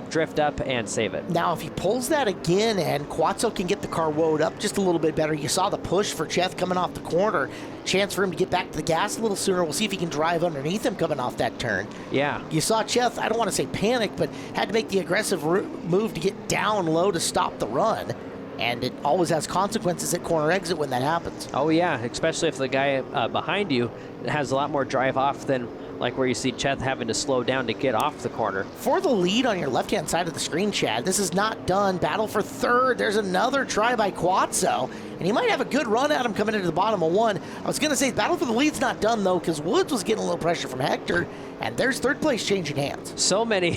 drift up and save it. Now, if he pulls that again and Quazzo can get the car woed up just a little bit better, you saw the push for Cheth coming off the corner. Chance for him to get back to the gas a little sooner. We'll see if he can drive underneath him coming off that turn. Yeah. You saw Cheth, I don't want to say panic, but had to make the aggressive move to get down low to stop the run. And it always has consequences at corner exit when that happens. Oh, yeah, especially if the guy behind you has a lot more drive off than like where you see Cheth having to slow down to get off the corner. For the lead on your left-hand side of the screen, Chad, this is not done. Battle for third. There's another try by Quazzo, and he might have a good run at him coming into the bottom of 1. I was going to say battle for the lead's not done, though, because Woods was getting a little pressure from Hector, and there's third place changing hands. So many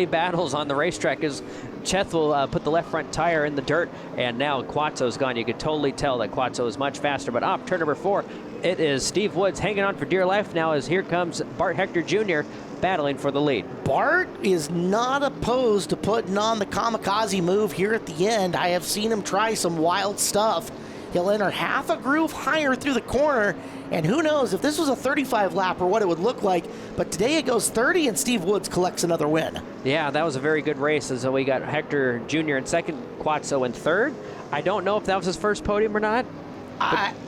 battles on the racetrack as Cheth will put the left front tire in the dirt, and now Quazzo's gone. You could totally tell that Quazzo is much faster, but off turn number 4, it is Steve Woods hanging on for dear life now as here comes Bart Hector Jr. battling for the lead. Bart is not opposed to putting on the kamikaze move here at the end. I have seen him try some wild stuff. He'll enter half a groove higher through the corner, and who knows if this was a 35 lap or what it would look like, but today it goes 30 and Steve Woods collects another win. Yeah, that was a very good race as we got Hector Jr. in second, Quazzo in third. I don't know if that was his first podium or not.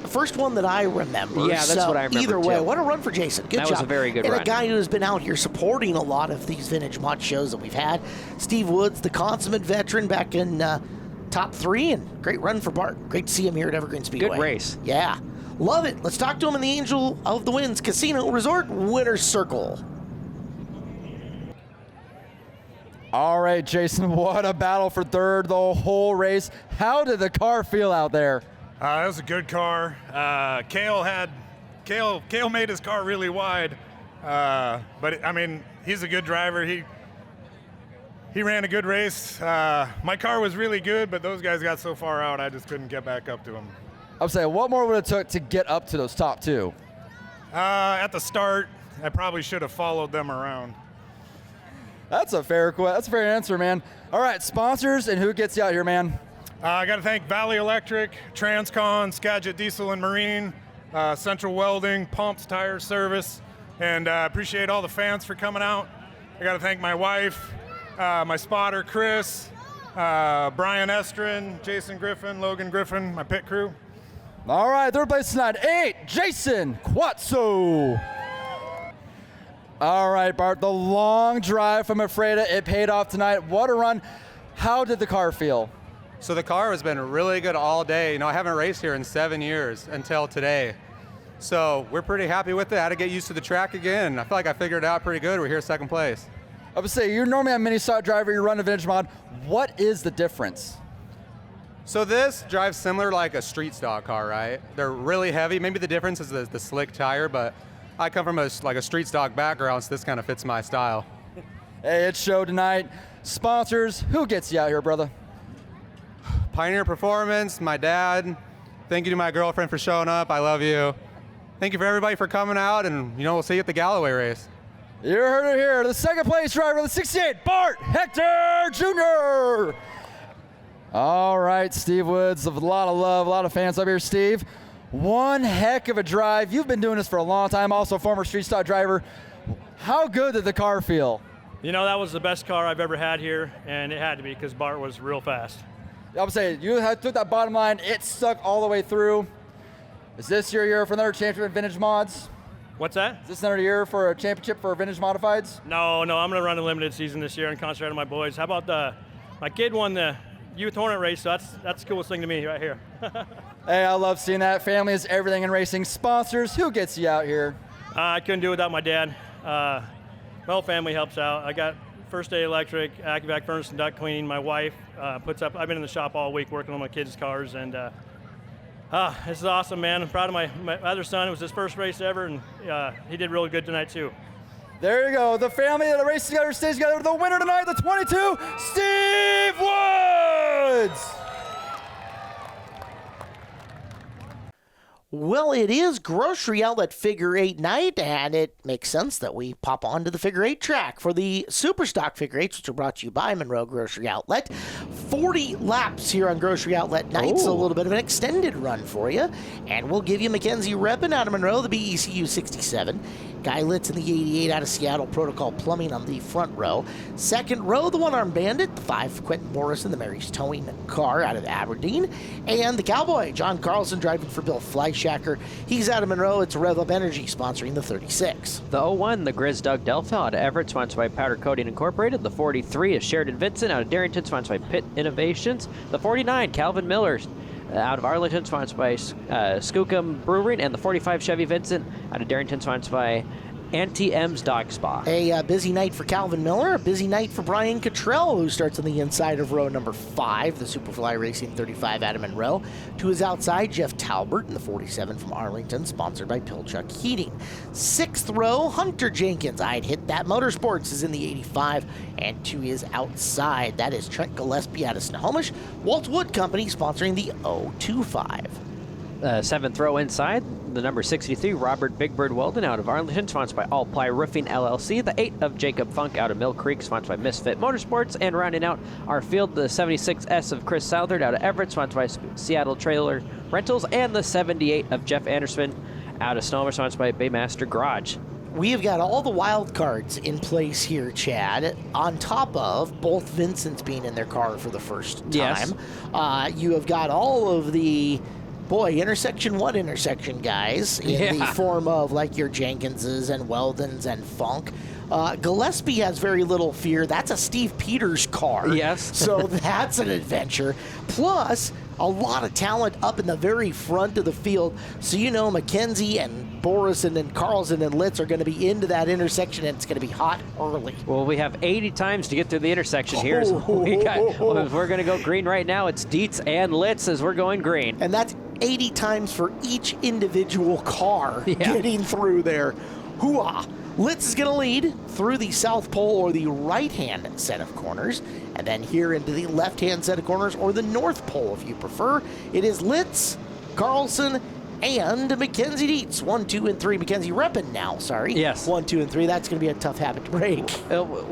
First one that I remember. Yeah, that's what I remember. Either way, too. What a run for Jason. Good job. That was a very good run. run. And a guy who has been out here supporting a lot of these vintage mod shows that we've had. Steve Woods, the consummate veteran back in top 3, and great run for Bart. Great to see him here at Evergreen Speedway. Good race. Yeah. Love it. Let's talk to him in the Angel of the Winds Casino Resort Winner's Circle. All right, Jason, what a battle for third the whole race. How did the car feel out there? It was a good car. Cale made his car really wide, but I mean, he's a good driver. He ran a good race. My car was really good, but those guys got so far out, I just couldn't get back up to them. I would say, what more would it took to get up to those top 2? At the start, I probably should have followed them around. That's a fair answer, man. All right, sponsors and who gets you out here, man? I got to thank Valley Electric, Transcon, Skagit Diesel and Marine, Central Welding, Pumps Tire Service, and appreciate all the fans for coming out. I got to thank my wife, my spotter, Chris, Brian Estrin, Jason Griffin, Logan Griffin, my pit crew. All right, third place tonight, 8, Jason Quatso. All right, Bart, the long drive from Ephrata, it paid off tonight. What a run. How did the car feel? So the car has been really good all day. You know, I haven't raced here in 7 years until today. So we're pretty happy with it. I had to get used to the track again. I feel like I figured it out pretty good. We're here second place. I would say, you're normally a mini stock driver, you run a vintage mod. What is the difference? So this drives similar like a street stock car, right? They're really heavy. Maybe the difference is the slick tire, but I come from a street stock background, so this kind of fits my style. Hey, it showed tonight. Sponsors, who gets you out here, brother? Pioneer Performance, my dad. Thank you to my girlfriend for showing up. I love you. Thank you for everybody for coming out, and we'll see you at the Galloway race. You heard it here. The second place driver of the 68, Bart Hector Jr. All right, Steve Woods, a lot of love, a lot of fans up here. Steve, one heck of a drive. You've been doing this for a long time, also former street stock driver. How good did the car feel? That was the best car I've ever had here, and it had to be because Bart was real fast. I would say, you took that bottom line, it stuck all the way through. Is this your year for another championship in vintage mods? What's that? Is this another year for a championship for vintage modifieds? No, I'm going to run a limited season this year and concentrate on my boys. How about my kid won the Youth Hornet race, so that's the coolest thing to me right here. Hey, I love seeing that. Family is everything in racing. Sponsors, who gets you out here? I couldn't do it without my dad. My whole family helps out. I got First Day Electric, AccuVac Furnace and Duct Cleaning. My wife puts up. I've been in the shop all week working on my kids' cars, and this is awesome, man. I'm proud of my other son. It was his first race ever, and he did really good tonight too. There you go. The family that races together stays together. The winner tonight, the 22, Steve Woods. Well, it is Grocery Outlet Figure 8 night, and it makes sense that we pop onto the Figure 8 track for the Super Stock Figure 8s, which are brought to you by Monroe Grocery Outlet. 40 laps here on Grocery Outlet nights, a little bit of an extended run for you. And we'll give you Mackenzie Reppin out of Monroe, the BECU 67. Guy Litz in the 88 out of Seattle, Protocol Plumbing on the front row. Second row, the One-Armed Bandit, the 5, Quentin Morrison, the Mary's Towing car out of Aberdeen. And the Cowboy, John Carlson, driving for Bill Fleischacker. He's out of Monroe. It's Rev Up Energy sponsoring the 36. The 01, the Grizz Doug Delphi out of Everett, sponsored by Powder Coating Incorporated. The 43 is Sheridan Vincent out of Darrington, sponsored by Pitt Innovations. The 49, Calvin Miller out of Arlington, sponsored by Skookum Brewing. And the 45, Chevy Vincent out of Darrington, sponsored by Auntie M's Dog Spa. A busy night for Calvin Miller, a busy night for Brian Cottrell, who starts on the inside of row number 5, the Superfly Racing 35 out of Monroe. To his outside, Jeff Talbert in the 47 from Arlington, sponsored by Pilchuck Heating. 6th row, Hunter Jenkins, I'd Hit That Motorsports, is in the 85, and to his outside, that is Trent Gillespie out of Snohomish. Walt Wood Company sponsoring the 025. 7th row inside, the number 63, Robert Big Bird Weldon out of Arlington, sponsored by All Ply Roofing LLC. The 8 of Jacob Funk out of Mill Creek, sponsored by Misfit Motorsports. And rounding out our field, the 76S of Chris Southard out of Everett, sponsored by Seattle Trailer Rentals. And the 78 of Jeff Anderson out of Snohomish, sponsored by Baymaster Garage. We have got all the wild cards in place here, Chad, on top of both Vincents being in their car for the first time. Yes. You have got all of the boy, intersection what intersection, guys, in the form of like your Jenkinses and Weldons and Funk. Gillespie has very little fear. That's a Steve Peters car. Yes. So that's an adventure. Plus, a lot of talent up in the very front of the field. So you know McKenzie and Borison and Carlson and Litz are going to be into that intersection, and it's going to be hot early. Well, we have 80 times to get through the intersection here. So if we're going to go green right now, it's Dietz and Litz as we're going green. And that's 80 times for each individual car getting through there. Hoo-ah! Litz is going to lead through the south pole or the right-hand set of corners, and then here into the left-hand set of corners or the north pole if you prefer. It is Litz, Carlson, and Mackenzie Dietz. 1, 2, and 3. Mackenzie repping now, sorry. Yes. 1, 2, and 3. That's going to be a tough habit to break.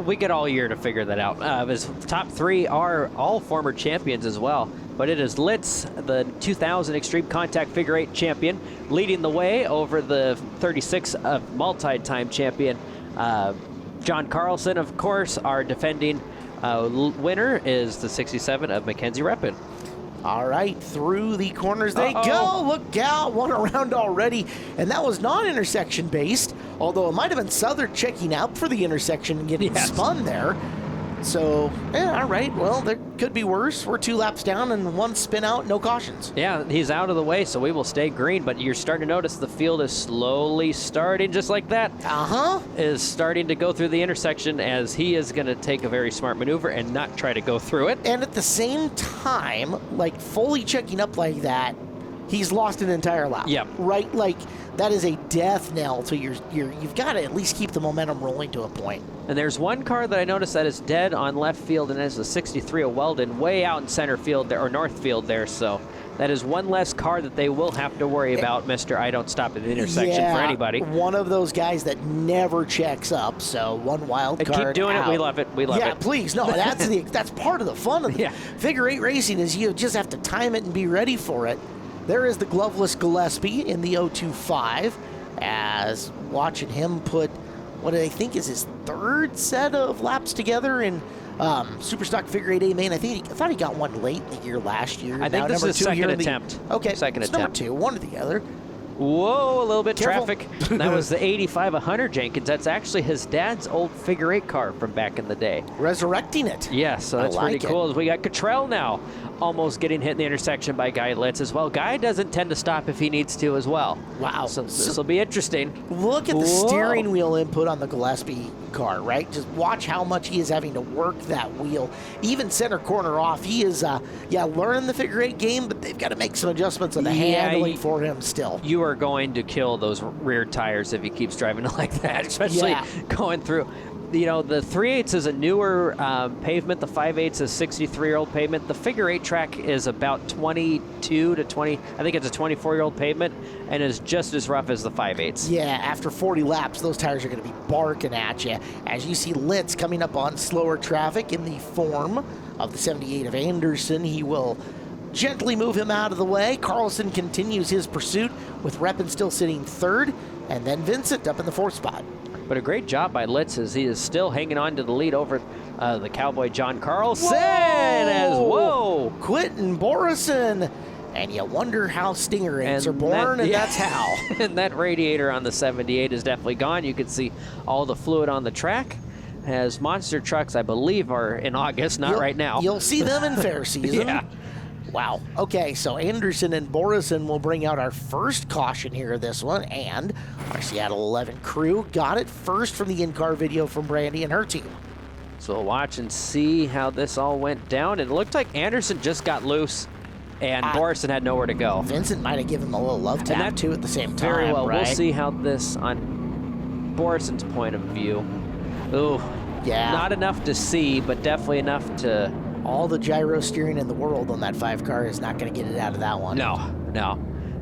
We get all year to figure that out. His top 3 are all former champions as well. But it is Litz, the 2000 Extreme Contact Figure 8 champion, leading the way over the 36 multi-time champion. John Carlson, of course, our defending winner is the 67 of Mackenzie Reppin. All right, through the corners they go. Look out, one around already. And that was non-intersection based, although it might have been Southern checking out for the intersection and getting spun there. So, all right, well, there could be worse. We're 2 laps down and 1 spin out, no cautions. Yeah, he's out of the way, so we will stay green, but you're starting to notice the field is slowly starting, just like that. Is starting to go through the intersection as he is going to take a very smart maneuver and not try to go through it. And at the same time, like fully checking up like that, he's lost an entire lap. Yep. Right? Like, that is a death knell to you've got to at least keep the momentum rolling to a point. And there's one car that I noticed that is dead on left field, and that's the 63 of Weldon, way out in center field there, or north field there. So that is one less car that they will have to worry about, Mr. I don't stop at the intersection for anybody. One of those guys that never checks up, so one wild card keep doing out. it. We love it. We love it. Yeah, please. No, that's part of the fun of the figure 8 racing is you just have to time it and be ready for it. There is the gloveless Gillespie in the 025, as watching him put what I think is his 3rd set of laps together in Superstock Figure 8A main. I thought he got one late in the year last year. I think this is his second attempt. Okay, second attempt. Number 2, one or the other. Whoa, a little bit Careful. traffic. That was the 85 of Hunter Jenkins. That's actually his dad's old figure 8 car from back in the day. Resurrecting it. Yeah, so that's pretty cool. We got Cottrell now almost getting hit in the intersection by Guy Litz as well. Guy doesn't tend to stop if he needs to as well. Wow. So this will be interesting. Look at the steering wheel input on the Gillespie car, right? Just watch how much he is having to work that wheel. Even center corner off, he is, learning the figure 8 game, but they've got to make some adjustments on the handling for him still. You are going to kill those rear tires if he keeps driving like that, especially going through. You know, the 3/8 is a newer pavement. The 5/8 is 63-year-old pavement. The figure 8 track is about 22 to 20. I think it's a 24-year-old pavement and is just as rough as the 5/8. Yeah, after 40 laps, those tires are going to be barking at you. As you see Litz coming up on slower traffic in the form of the 78 of Anderson, he will gently move him out of the way. Carlson continues his pursuit with Reppin still sitting 3rd, and then Vincent up in the 4th spot. But a great job by Litz as he is still hanging on to the lead over the Cowboy John Carlson. Quentin Borison. And you wonder how Stinger 8s are born, and that's how. And that radiator on the 78 is definitely gone. You can see all the fluid on the track. As monster trucks, I believe, are in August, not right now. You'll see them in fair season. Yeah. Wow. Okay, so Anderson and Borison will bring out our first caution here of this one, and our Seattle 11 crew got it first from the in-car video from Brandy and her team. So we'll watch and see how this all went down. It looked like Anderson just got loose, and Borison had nowhere to go. Vincent might have given him a little love tap, too, at the same time, very well. right? We'll see how this, on Borison's point of view. Ooh. Yeah. Not enough to see, but definitely enough to... All the gyro steering in the world on that 5 car is not going to get it out of that one. No.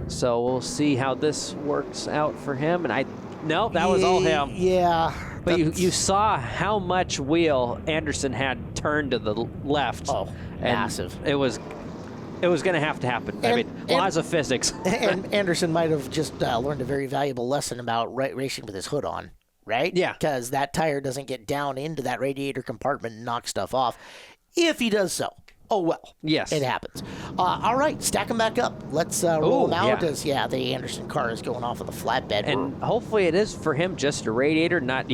So we'll see how this works out for him. And that was all him. Yeah. But you saw how much wheel Anderson had turned to the left. Oh, massive. It was going to have to happen. Laws of physics. And Anderson might have just learned a very valuable lesson about racing with his hood on, right? Yeah. Because that tire doesn't get down into that radiator compartment and knock stuff off. If he does so. Oh, well. Yes. It happens. All right, stack them back up. Let's roll them out yeah. as, the Anderson car is going off of the flatbed. And hopefully it is for him just a radiator, not,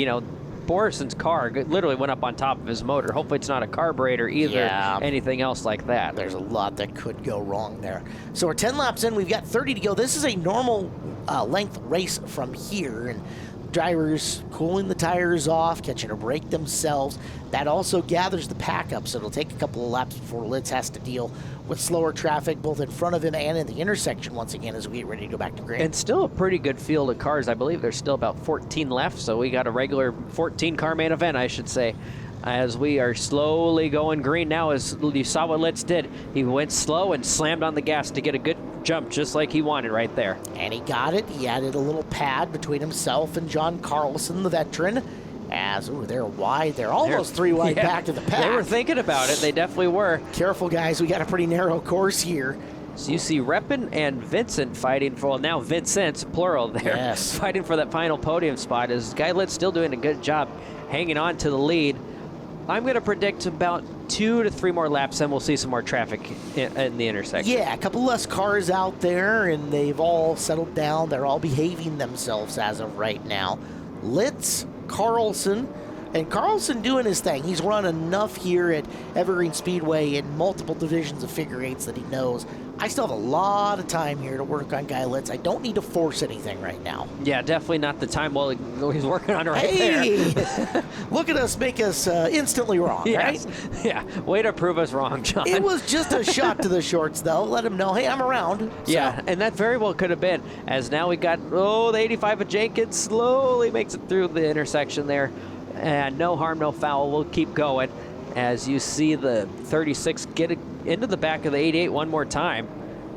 Borison's car literally went up on top of his motor. Hopefully it's not a carburetor either, anything else like that. There's a lot that could go wrong there. So we're 10 laps in. We've got 30 to go. This is a normal length race from here. And drivers cooling the tires off, catching a break themselves. That also gathers the pack up, so it'll take a couple of laps before Litz has to deal with slower traffic both in front of him and in the intersection once again as we get ready to go back to green. And still a pretty good field of cars. I believe there's still about 14 left, so we got a regular 14-car main event, I should say, as we are slowly going green now. As you saw what Litz did, he went slow and slammed on the gas to get a good jump just like he wanted right there. And he got it. He added a little pad between himself and John Carlson, the veteran. As, they're wide. They're almost three wide back to the pack. They were thinking about it. They definitely were. Careful, guys. We got a pretty narrow course here. So you see Reppin and Vincent fighting for, well, now Vincent, plural there, fighting for that final podium spot. As Guy Litz still doing a good job hanging on to the lead. I'm going to predict about 2 to 3 more laps, and we'll see some more traffic in the intersection. Yeah, a couple less cars out there, and they've all settled down. They're all behaving themselves as of right now. Litz, Carlson, and Carlson doing his thing. He's run enough here at Evergreen Speedway in multiple divisions of figure eights that he knows I still have a lot of time here to work on Guy Litz. I don't need to force anything right now. Yeah, definitely not the time while he's working on it right there. Look at us make us instantly wrong, right? Yeah, way to prove us wrong, John. It was just a shot to the shorts, though. Let him know, hey, I'm around. Yeah, and that very well could have been, as now we got, the 85 of Jenkins slowly makes it through the intersection there. And no harm, no foul. We'll keep going as you see the 36 get into the back of the 88 one more time.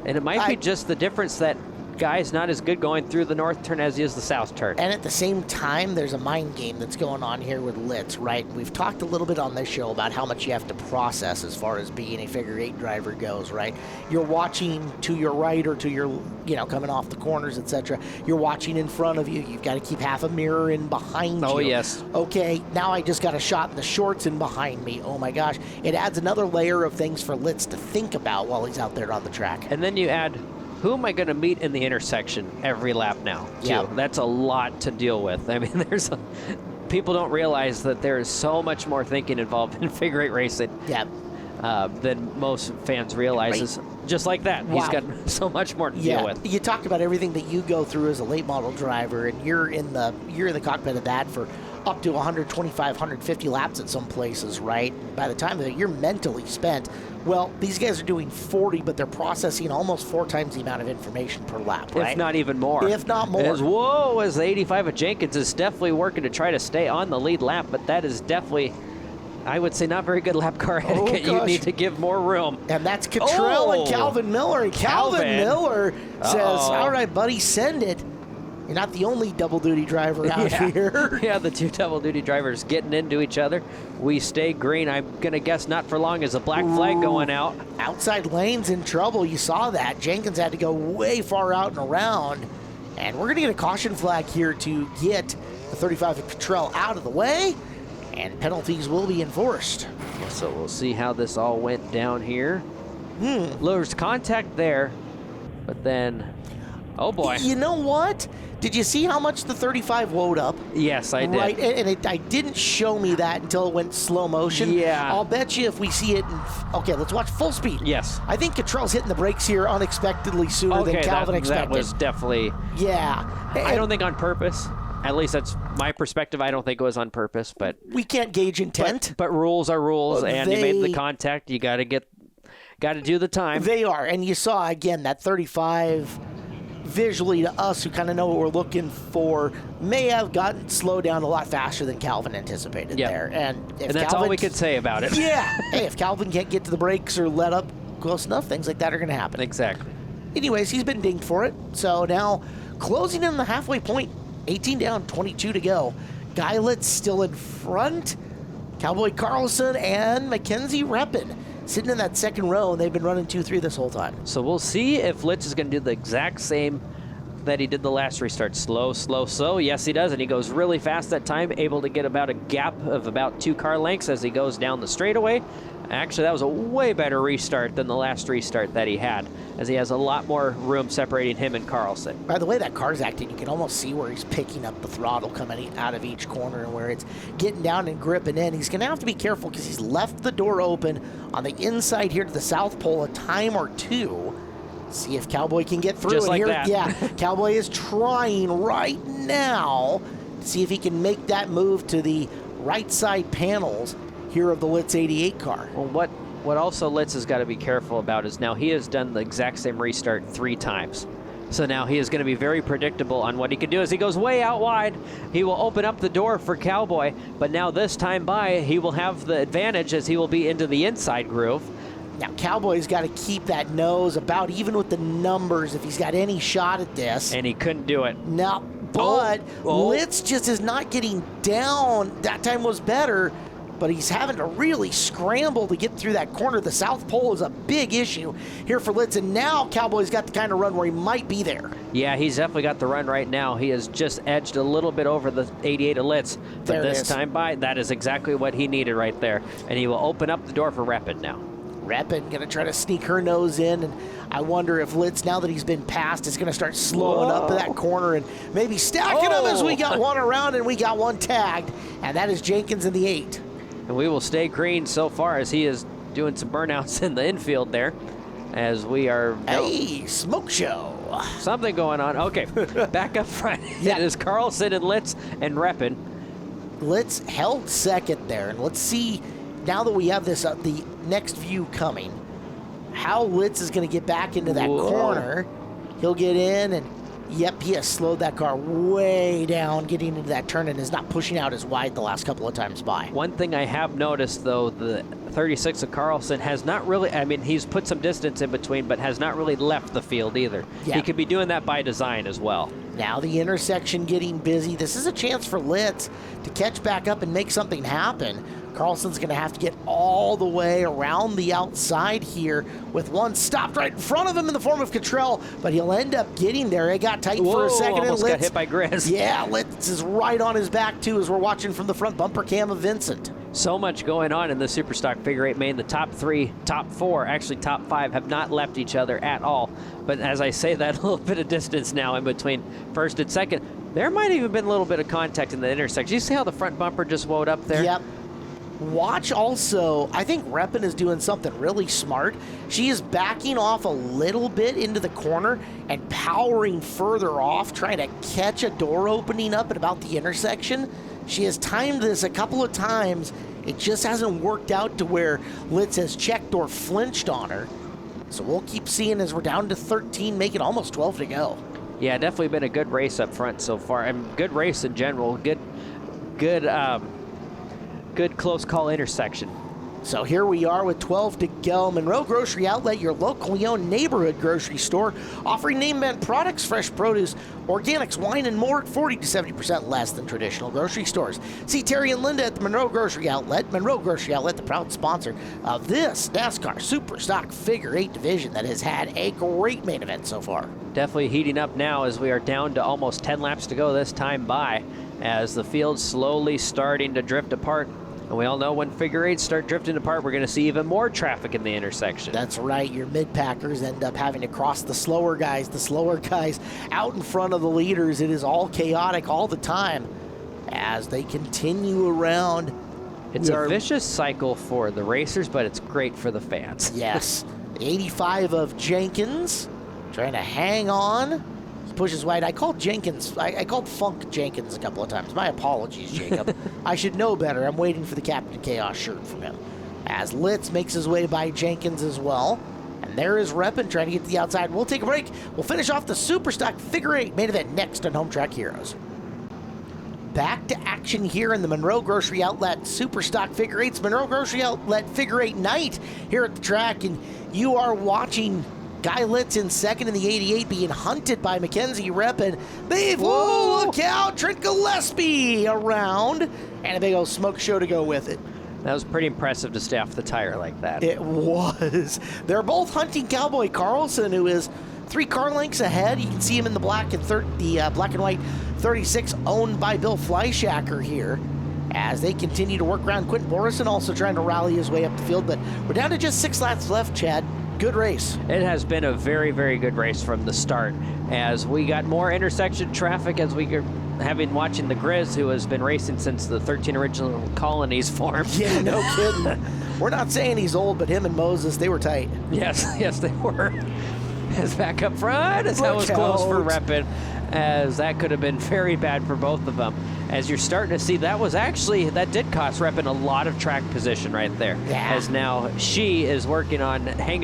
And it might be just the difference that Guy's not as good going through the north turn as he is the south turn. And at the same time, there's a mind game that's going on here with Litz, right? We've talked a little bit on this show about how much you have to process as far as being a figure eight driver goes, right? You're watching to your right or to your, coming off the corners, etc. You're watching in front of you. You've got to keep half a mirror in behind you. Oh, yes. Okay, now I just got a shot in the shorts in behind me. Oh, my gosh. It adds another layer of things for Litz to think about while he's out there on the track. And then you add, who am I going to meet in the intersection every lap now? Yeah. That's a lot to deal with. I mean, people don't realize that there is so much more thinking involved in figure eight racing than most fans realizes. Right. Just like that. Wow. He's got so much more to deal with. You talk about everything that you go through as a late model driver, and you're in the cockpit of that for up to 125, 150 laps at some places, right? By the time that you're mentally spent, well, these guys are doing 40, but they're processing almost 4 times the amount of information per lap, right? If not even more. If not more. As the 85 of Jenkins is definitely working to try to stay on the lead lap, but that is definitely, I would say, not very good lap car etiquette. You need to give more room. And that's Cottrell and Calvin Miller. And Calvin Miller says, all right, buddy, send it. You're not the only double-duty driver out here. Yeah, the 2 double-duty drivers getting into each other. We stay green. I'm going to guess not for long as a black flag going out. Outside lane's in trouble. You saw that. Jenkins had to go way far out and around. And we're going to get a caution flag here to get the 35 of Cottrell out of the way. And penalties will be enforced. So we'll see how this all went down here. There's contact there, but then, oh boy. You know what? Did you see how much the 35 woed up? Yes, I did. Right, and it didn't show me that until it went slow motion. Yeah. I'll bet you if we see it okay, let's watch full speed. Yes. I think Cottrell's hitting the brakes here unexpectedly sooner than Calvin expected. That was definitely... Yeah. I don't think on purpose. At least that's my perspective. I don't think it was on purpose, but... We can't gauge intent. But rules are rules, and you made the contact. You got to do the time. They are, and you saw, again, that 35... visually to us who kind of know what we're looking for may have gotten slowed down a lot faster than Calvin anticipated there. And that's all we could say about it. Yeah. Hey, if Calvin can't get to the brakes or let up close enough, things like that are going to happen. Exactly. Anyways, he's been dinged for it. So now closing in the halfway point, 18 down, 22 to go. Guy Litz still in front. Cowboy Carlson and Mackenzie Reppin sitting in that second row, and they've been running 2-3 this whole time. So we'll see if Litz is going to do the exact same that he did the last restart. Slow, slow, slow. Yes, he does, and he goes really fast that time, able to get about a gap of about 2 car lengths as he goes down the straightaway. Actually, that was a way better restart than the last restart that he had, as he has a lot more room separating him and Carlson. By the way that car's acting, you can almost see where he's picking up the throttle coming out of each corner and where it's getting down and gripping in. He's going to have to be careful because he's left the door open on the inside here to the South Pole a time or two. See if Cowboy can get through. Just like here, that. Yeah, Cowboy is trying right now to see if he can make that move to the right side panels here of the Litz 88 car. Well, what also Litz has got to be careful about is now he has done the exact same restart 3 times. So now he is going to be very predictable on what he can do. As he goes way out wide, he will open up the door for Cowboy, but now this time by, he will have the advantage as he will be into the inside groove. Now Cowboy's got to keep that nose about even with the numbers if he's got any shot at this. And he couldn't do it. No, but Litz just is not getting down. That time was better, but he's having to really scramble to get through that corner. The South Pole is a big issue here for Litz, and now Cowboy's got the kind of run where he might be there. Yeah, he's definitely got the run right now. He has just edged a little bit over the 88 of Litz, but There it this is. time by, that is exactly what he needed right there. And he will open up the door for Repin now. Repin going to try to sneak her nose in, and I wonder if Litz, now that he's been passed, is going to start slowing up that corner and maybe stacking them as we got one around and we got one tagged, and that is Jenkins in the 8. And we will stay green so far as he is doing some burnouts in the infield there as we are... Hey, smoke show. Something going on. Okay, back up front. Yeah. It is Carlson and Litz and Repin. Litz held second there, and let's see, now that we have this, the next view coming, how Litz is going to get back into that corner. He'll get in, and yep, he has slowed that car way down getting into that turn and is not pushing out as wide the last couple of times by. One thing I have noticed, though, the 36 of Carlson has not really, I mean, he's put some distance in between, but has not really left the field either. Yeah. He could be doing that by design as well. Now the intersection getting busy. This is a chance for Litz to catch back up and make something happen. Carlson's going to have to get all the way around the outside here with one stopped right in front of him in the form of Cottrell, but he'll end up getting there. It got tight for a second. Almost and got hit by Grizz. Yeah, Litz is right on his back, too, as we're watching from the front bumper cam of Vincent. So much going on in the Superstock Figure 8 main. The top 3, top 4, actually top 5 have not left each other at all. But as I say that, a little bit of distance now in between first and second. There might even been a little bit of contact in the intersection. You see how the front bumper just wound up there? Yep. Watch also, I think Repin is doing something really smart. She is backing off a little bit into the corner and powering further off, trying to catch a door opening up at about the intersection. She has timed this a couple of times. It just hasn't worked out to where Litz has checked or flinched on her. So we'll keep seeing as we're down to 13, making almost 12 to go. Yeah, definitely been a good race up front so far, and good race in general. Good close call intersection. So here we are with 12 to go. Monroe Grocery Outlet, your locally owned neighborhood grocery store, offering name brand products, fresh produce, organics, wine, and more at 40 to 70% less than traditional grocery stores. See Terry and Linda at the Monroe Grocery Outlet. Monroe Grocery Outlet, the proud sponsor of this NASCAR Superstock Figure 8 division that has had a great main event so far. Definitely heating up now as we are down to almost 10 laps to go this time by, as the field's slowly starting to drift apart. And we all know when figure 8s start drifting apart, we're going to see even more traffic in the intersection. That's right. Your mid-packers end up having to cross the slower guys out in front of the leaders. It is all chaotic all the time as they continue around. It's a vicious cycle for the racers, but it's great for the fans. Yes. 85 of Jenkins trying to hang on. Pushes wide. I called Funk Jenkins a couple of times. My apologies, Jacob. I should know better. I'm waiting for the Captain Chaos shirt from him. As Litz makes his way by Jenkins as well. And there is Repin trying to get to the outside. We'll take a break. We'll finish off the Superstock Figure 8 main event next on Hometrack Heroes. Back to action here in the Monroe Grocery Outlet Superstock Figure 8's Monroe Grocery Outlet Figure 8 night here at the track. And you are watching Guy Litz in second in the 88 being hunted by Mackenzie Repin. Look out, Trent Gillespie around, and a big old smoke show to go with it. That was pretty impressive to stay off the tire like that. It was. They're both hunting Cowboy Carlson, who is 3 car lengths ahead. You can see him in the black and white 36 owned by Bill Fleischacker here. as they continue to work around Quentin Borison, also trying to rally his way up the field. But we're down to just 6 laps left, Chad. Good race. It has been a very, very good race from the start, as we got more intersection traffic as we having watching the Grizz, who has been racing since the 13 original colonies formed. Yeah, no kidding. We're not saying he's old, but him and Moses, they were tight. Yes, yes, they were. As back up front, as that was close for Reppin, as that could have been very bad for both of them. As you're starting to see, that did cost Reppin a lot of track position right there. Yeah. As now she is hanging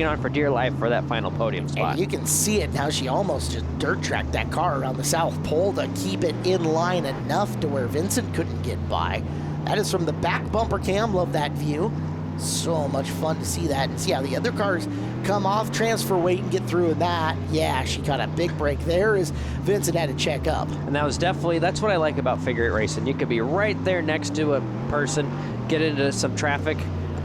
on for dear life for that final podium spot. And you can see it now. She almost just dirt tracked that car around the South Pole to keep it in line enough to where Vincent couldn't get by. That is from the back bumper cam. Love that view. So much fun to see that and see how the other cars come off, transfer weight, and get through in that. Yeah, she got a big break there as Vincent had to check up. And that's what I like about figure eight racing. You could be right there next to a person, get into some traffic.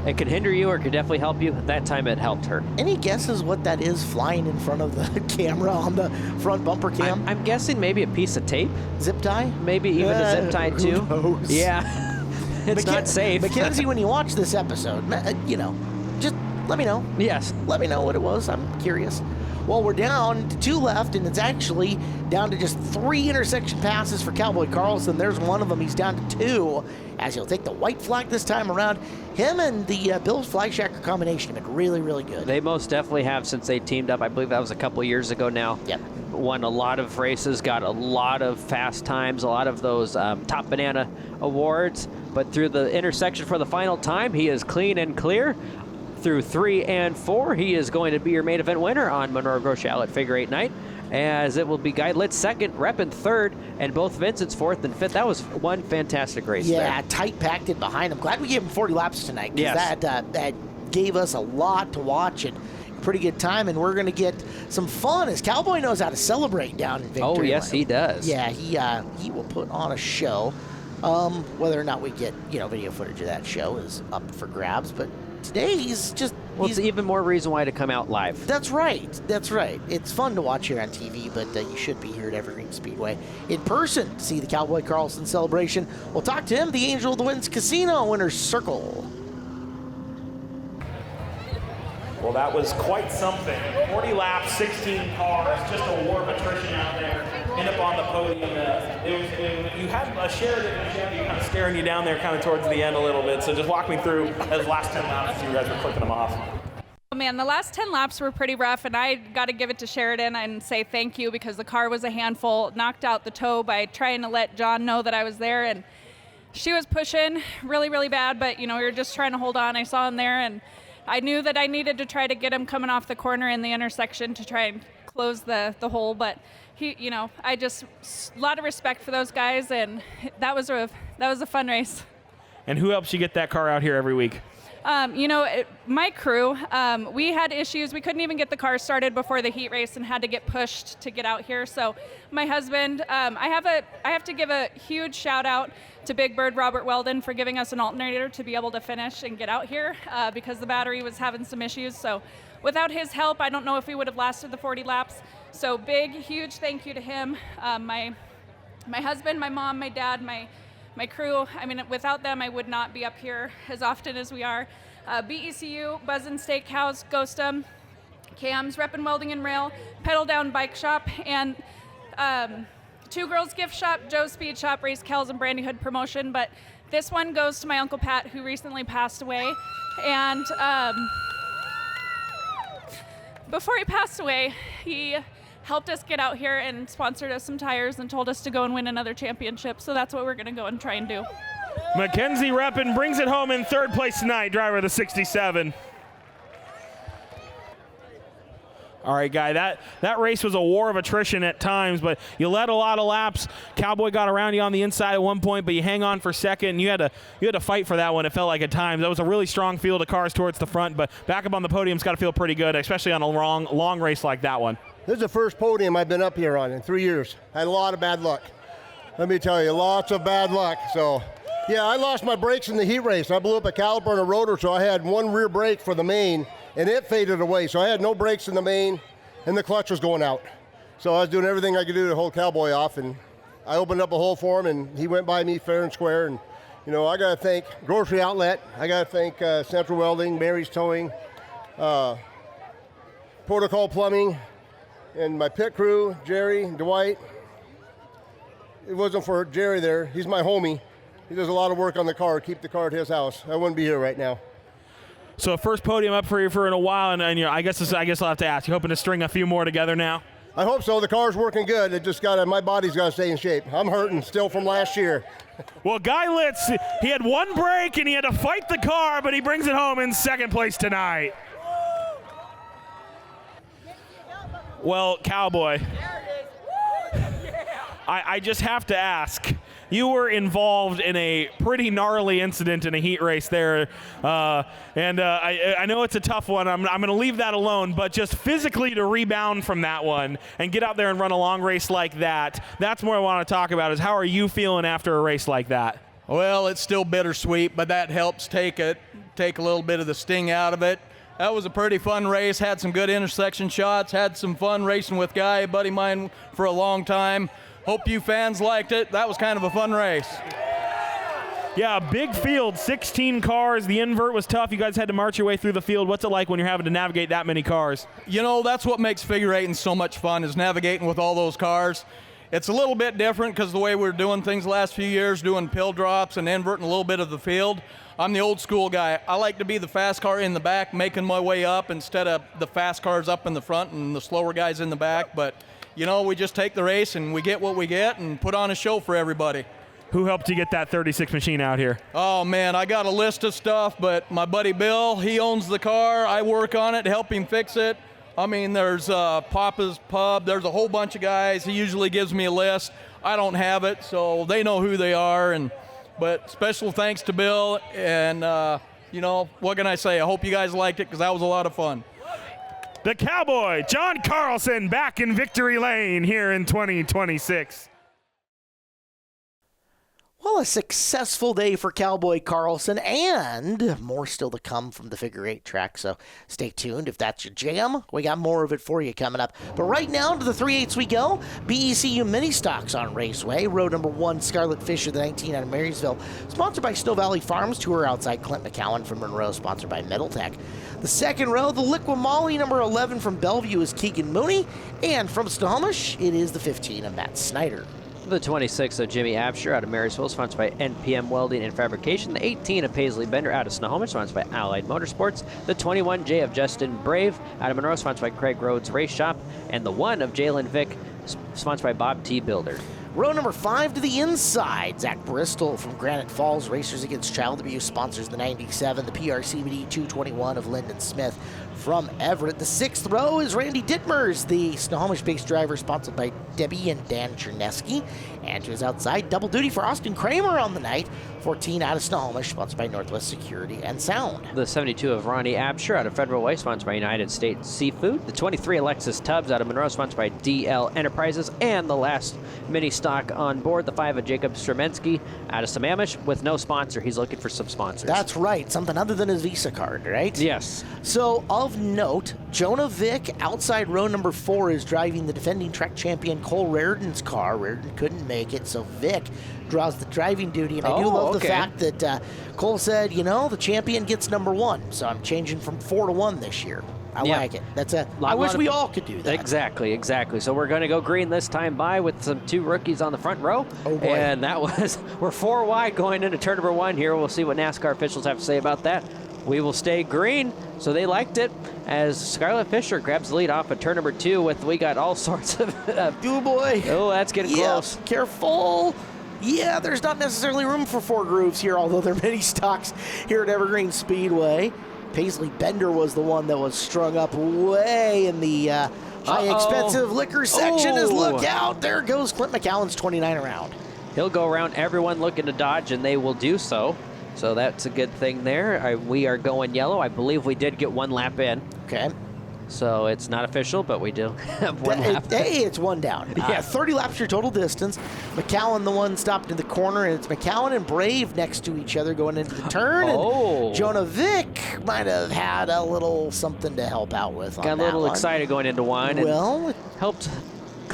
It could hinder you or it could definitely help you. That time it helped her. Any guesses what that is flying in front of the camera on the front bumper cam? I'm guessing maybe a piece of tape. Zip tie? Maybe even a zip tie too. Who knows? Yeah. It's not safe. Mackenzie, when you watch this episode, just let me know. Yes. Let me know what it was. I'm curious. Well, we're down to 2 left, and it's actually down to just 3 intersection passes for Cowboy Carlson. There's one of them. He's down to 2, as he'll take the white flag this time around. Him and the Bill Fleischacker combination have been really, really good. They most definitely have since they teamed up. I believe that was a couple years ago now. Yep. Won a lot of races, got a lot of fast times, a lot of those Top Banana awards. But through the intersection for the final time, he is clean and clear. Through 3 and 4, he is going to be your main event winner on Monroe Groeschel at Figure 8 night, as it will be Guy Litz second, Reppin third, and both Vincent's fourth and fifth. That was one fantastic race there. Yeah, tight packed it behind him. Glad we gave him 40 laps tonight, because Yes. that gave us a lot to watch and pretty good time, and we're going to get some fun as Cowboy knows how to celebrate down in Victory Oh, yes, Lane. he does. Yeah, he will put on a show. Whether or not we get video footage of that show is up for grabs, but today he's it's even more reason why to come out live. That's right. That's right. It's fun to watch here on TV, but you should be here at Evergreen Speedway in person to see the Cowboy Carlson celebration. We'll talk to him, the Angel of the Winds Casino Winner's Circle. Well, that was quite something. 40 laps, 16 cars, just a war of attrition out there. End up on the podium. You had a Sheridan and Chevy kind of staring you down there kind of towards the end a little bit. So just walk me through those last 10 laps as you guys were clicking them off. Oh man, the last 10 laps were pretty rough, and I got to give it to Sheridan and say thank you, because the car was a handful. Knocked out the toe by trying to let John know that I was there, and she was pushing really, really bad, but we were just trying to hold on. I saw him there, and I knew that I needed to try to get him coming off the corner in the intersection to try and close the hole, but I just a lot of respect for those guys, and that was a fun race. And who helps you get that car out here every week? My crew, we had issues. We couldn't even get the car started before the heat race and had to get pushed to get out here. So my husband, I have to give a huge shout out to Big Bird Robert Weldon for giving us an alternator to be able to finish and get out here because the battery was having some issues. So without his help, I don't know if we would have lasted the 40 laps. So big, huge thank you to him. My husband, my mom, my dad, my crew. I mean, without them, I would not be up here as often as we are. BECU, Buzzin' Steakhouse, Ghostum, Cam's, Reppin' Welding and Rail, Pedal Down Bike Shop, and Two Girls Gift Shop, Joe's Speed Shop, Race Kells, and Brandy Hood Promotion. But this one goes to my Uncle Pat, who recently passed away. And before he passed away, he helped us get out here and sponsored us some tires and told us to go and win another championship. So that's what we're going to go and try and do. Mackenzie Reppin brings it home in third place tonight, driver of the 67. All right, Guy, that race was a war of attrition at times, but you led a lot of laps. Cowboy got around you on the inside at one point, but you hang on for second. You had to fight for that one, it felt like at times. That was a really strong field of cars towards the front, but back up on the podium's got to feel pretty good, especially on a long race like that one. This is the first podium I've been up here on in 3 years. I had a lot of bad luck. Let me tell you, lots of bad luck. So, yeah, I lost my brakes in the heat race. I blew up a caliper and a rotor, so I had one rear brake for the main, and it faded away. So I had no brakes in the main, and the clutch was going out. So I was doing everything I could do to hold Cowboy off, and I opened up a hole for him, and he went by me fair and square, and You know, I got to thank Grocery Outlet. I got to thank Central Welding, Mary's Towing, Protocol Plumbing, and my pit crew, Jerry, Dwight. It wasn't for Jerry there. He's my homie. He does a lot of work on the car, keep the car at his house. I wouldn't be here right now. So first podium up for you for in a while, and you know, I guess I'll have to ask. You hoping to string a few more together now? I hope so. The car's working good. It just my body's got to stay in shape. I'm hurting still from last year. Well, Guy Litz, he had one break and he had to fight the car, but he brings it home in second place tonight. Well, Cowboy, I just have to ask. You were involved in a pretty gnarly incident in a heat race there, and I know it's a tough one. I'm going to leave that alone, but just physically to rebound from that one and get out there and run a long race like that, that's what I want to talk about is how are you feeling after a race like that? Well, it's still bittersweet, but that helps take a little bit of the sting out of it. That was a pretty fun race, had some good intersection shots, had some fun racing with Guy, a buddy of mine for a long time. Hope you fans liked it. That was kind of a fun race. Yeah, big field, 16 cars. The invert was tough. You guys had to march your way through the field. What's it like when you're having to navigate that many cars? You know, that's what makes figure eighting so much fun is navigating with all those cars. It's a little bit different because the way we're doing things the last few years, doing pill drops and inverting a little bit of the field. I'm the old school guy. I like to be the fast car in the back, making my way up instead of the fast cars up in the front and the slower guys in the back. But you know, we just take the race and we get what we get and put on a show for everybody. Who helped you get that 36 machine out here? Oh, man, I got a list of stuff, but my buddy Bill, he owns the car. I work on it to help him fix it. I mean, there's Papa's Pub. There's a whole bunch of guys. He usually gives me a list. I don't have it, so they know who they are. But special thanks to Bill. And, you know, what can I say? I hope you guys liked it because that was a lot of fun. The Cowboy, John Carlson, back in victory lane here in 2026. Well, a successful day for Cowboy Carlson, and more still to come from the figure eight track, so stay tuned. If that's your jam, we got more of it for you coming up. But right now, to the 3/8 we go. BECU Mini Stocks on Raceway. Row number 1, Scarlet Fisher, the 19 out of Marysville. Sponsored by Snow Valley Farms. Tour outside Clint McCowan from Monroe, sponsored by Middletech. The second row, the Liqui Moly, number 11 from Bellevue is Keegan Mooney. And from Snohomish, it is the 15 of Matt Snyder. The 26 of Jimmy Absher out of Marysville, sponsored by NPM Welding and Fabrication. The 18 of Paisley Bender out of Snohomish, sponsored by Allied Motorsports. The 21J of Justin Brave out of Monroe, sponsored by Craig Rhodes Race Shop. And the 1 of Jalen Vick, sponsored by Bob T. Builder. Row number 5 to the inside. Zach Bristol from Granite Falls Racers Against Child Abuse sponsors the 97. The PRCBD 221 of Lyndon Smith from Everett. The 6th row is Randy Dittmers, the Snohomish-based driver, sponsored by Debbie and Dan Chernesky. And to his outside, double duty for Austin Kramer on the night. 14 out of Snohomish, sponsored by Northwest Security and Sound. The 72 of Ronnie Absher out of Federal Way, sponsored by United States Seafood. The 23 Alexis Tubbs out of Monroe, sponsored by DL Enterprises. And the last mini stock on board, the 5 of Jacob Stremensky out of Sammamish with no sponsor. He's looking for some sponsors. That's right. Something other than his Visa card, right? Yes. So, of note, Jonah Vick, outside row number 4, is driving the defending track champion Cole Reardon's car. Reardon couldn't make it, so Vick draws the driving duty. And I do love the fact that Cole said, you know, the champion gets number 1. So I'm changing from 4 to 1 this year. I like it. I wish we all could do that. Exactly. So we're going to go green this time by with some 2 rookies on the front row. Oh, boy. And we're 4 wide going into turn number 1 here. We'll see what NASCAR officials have to say about that. We will stay green, so they liked it, as Scarlett Fisher grabs the lead off of turn number 2 we got all sorts of... oh, boy. Oh, that's getting close. Careful. Yeah, there's not necessarily room for 4 grooves here, although there are many stocks here at Evergreen Speedway. Paisley Bender was the one that was strung up way in the high expensive liquor section. As look out, there goes Clint McCowan's 29 around. He'll go around everyone looking to dodge, and they will do so. So that's a good thing there. We are going yellow. I believe we did get 1 lap in. Okay. So it's not official, but we do have 1 lap. Hey, it's 1 down. Yeah. 30 laps your total distance. McCowan, the one stopped in the corner, and it's McCowan and Brave next to each other going into the turn. And Jonah Vick might have had a little something to help out with. Got a little excited going into one. Well, and helped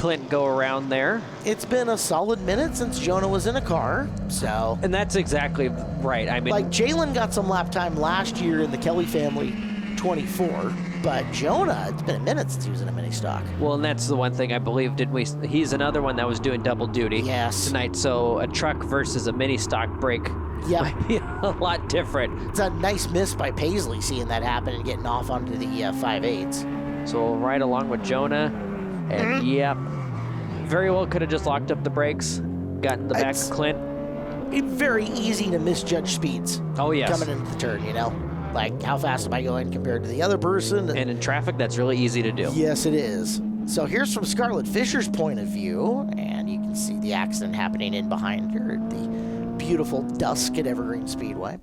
Clint go around there. It's been a solid minute since Jonah was in a car, so. And that's exactly right. I mean, like Jalen got some lap time last year in the Kelly family 24, but Jonah, it's been a minute since he was in a mini stock. Well, and that's the one thing I believe, didn't we? He's another one that was doing double duty tonight. So a truck versus a mini stock break might be a lot different. It's a nice miss by Paisley seeing that happen and getting off onto the 5/8s. So we'll ride along with Jonah, and yep, very well could have just locked up the brakes, gotten the back of Clint. Very easy to misjudge speeds. Oh, yes. Coming into the turn, you know? Like, how fast am I going compared to the other person? And in traffic, that's really easy to do. Yes, it is. So here's from Scarlett Fisher's point of view, and you can see the accident happening in behind her at the beautiful dusk at Evergreen Speedway.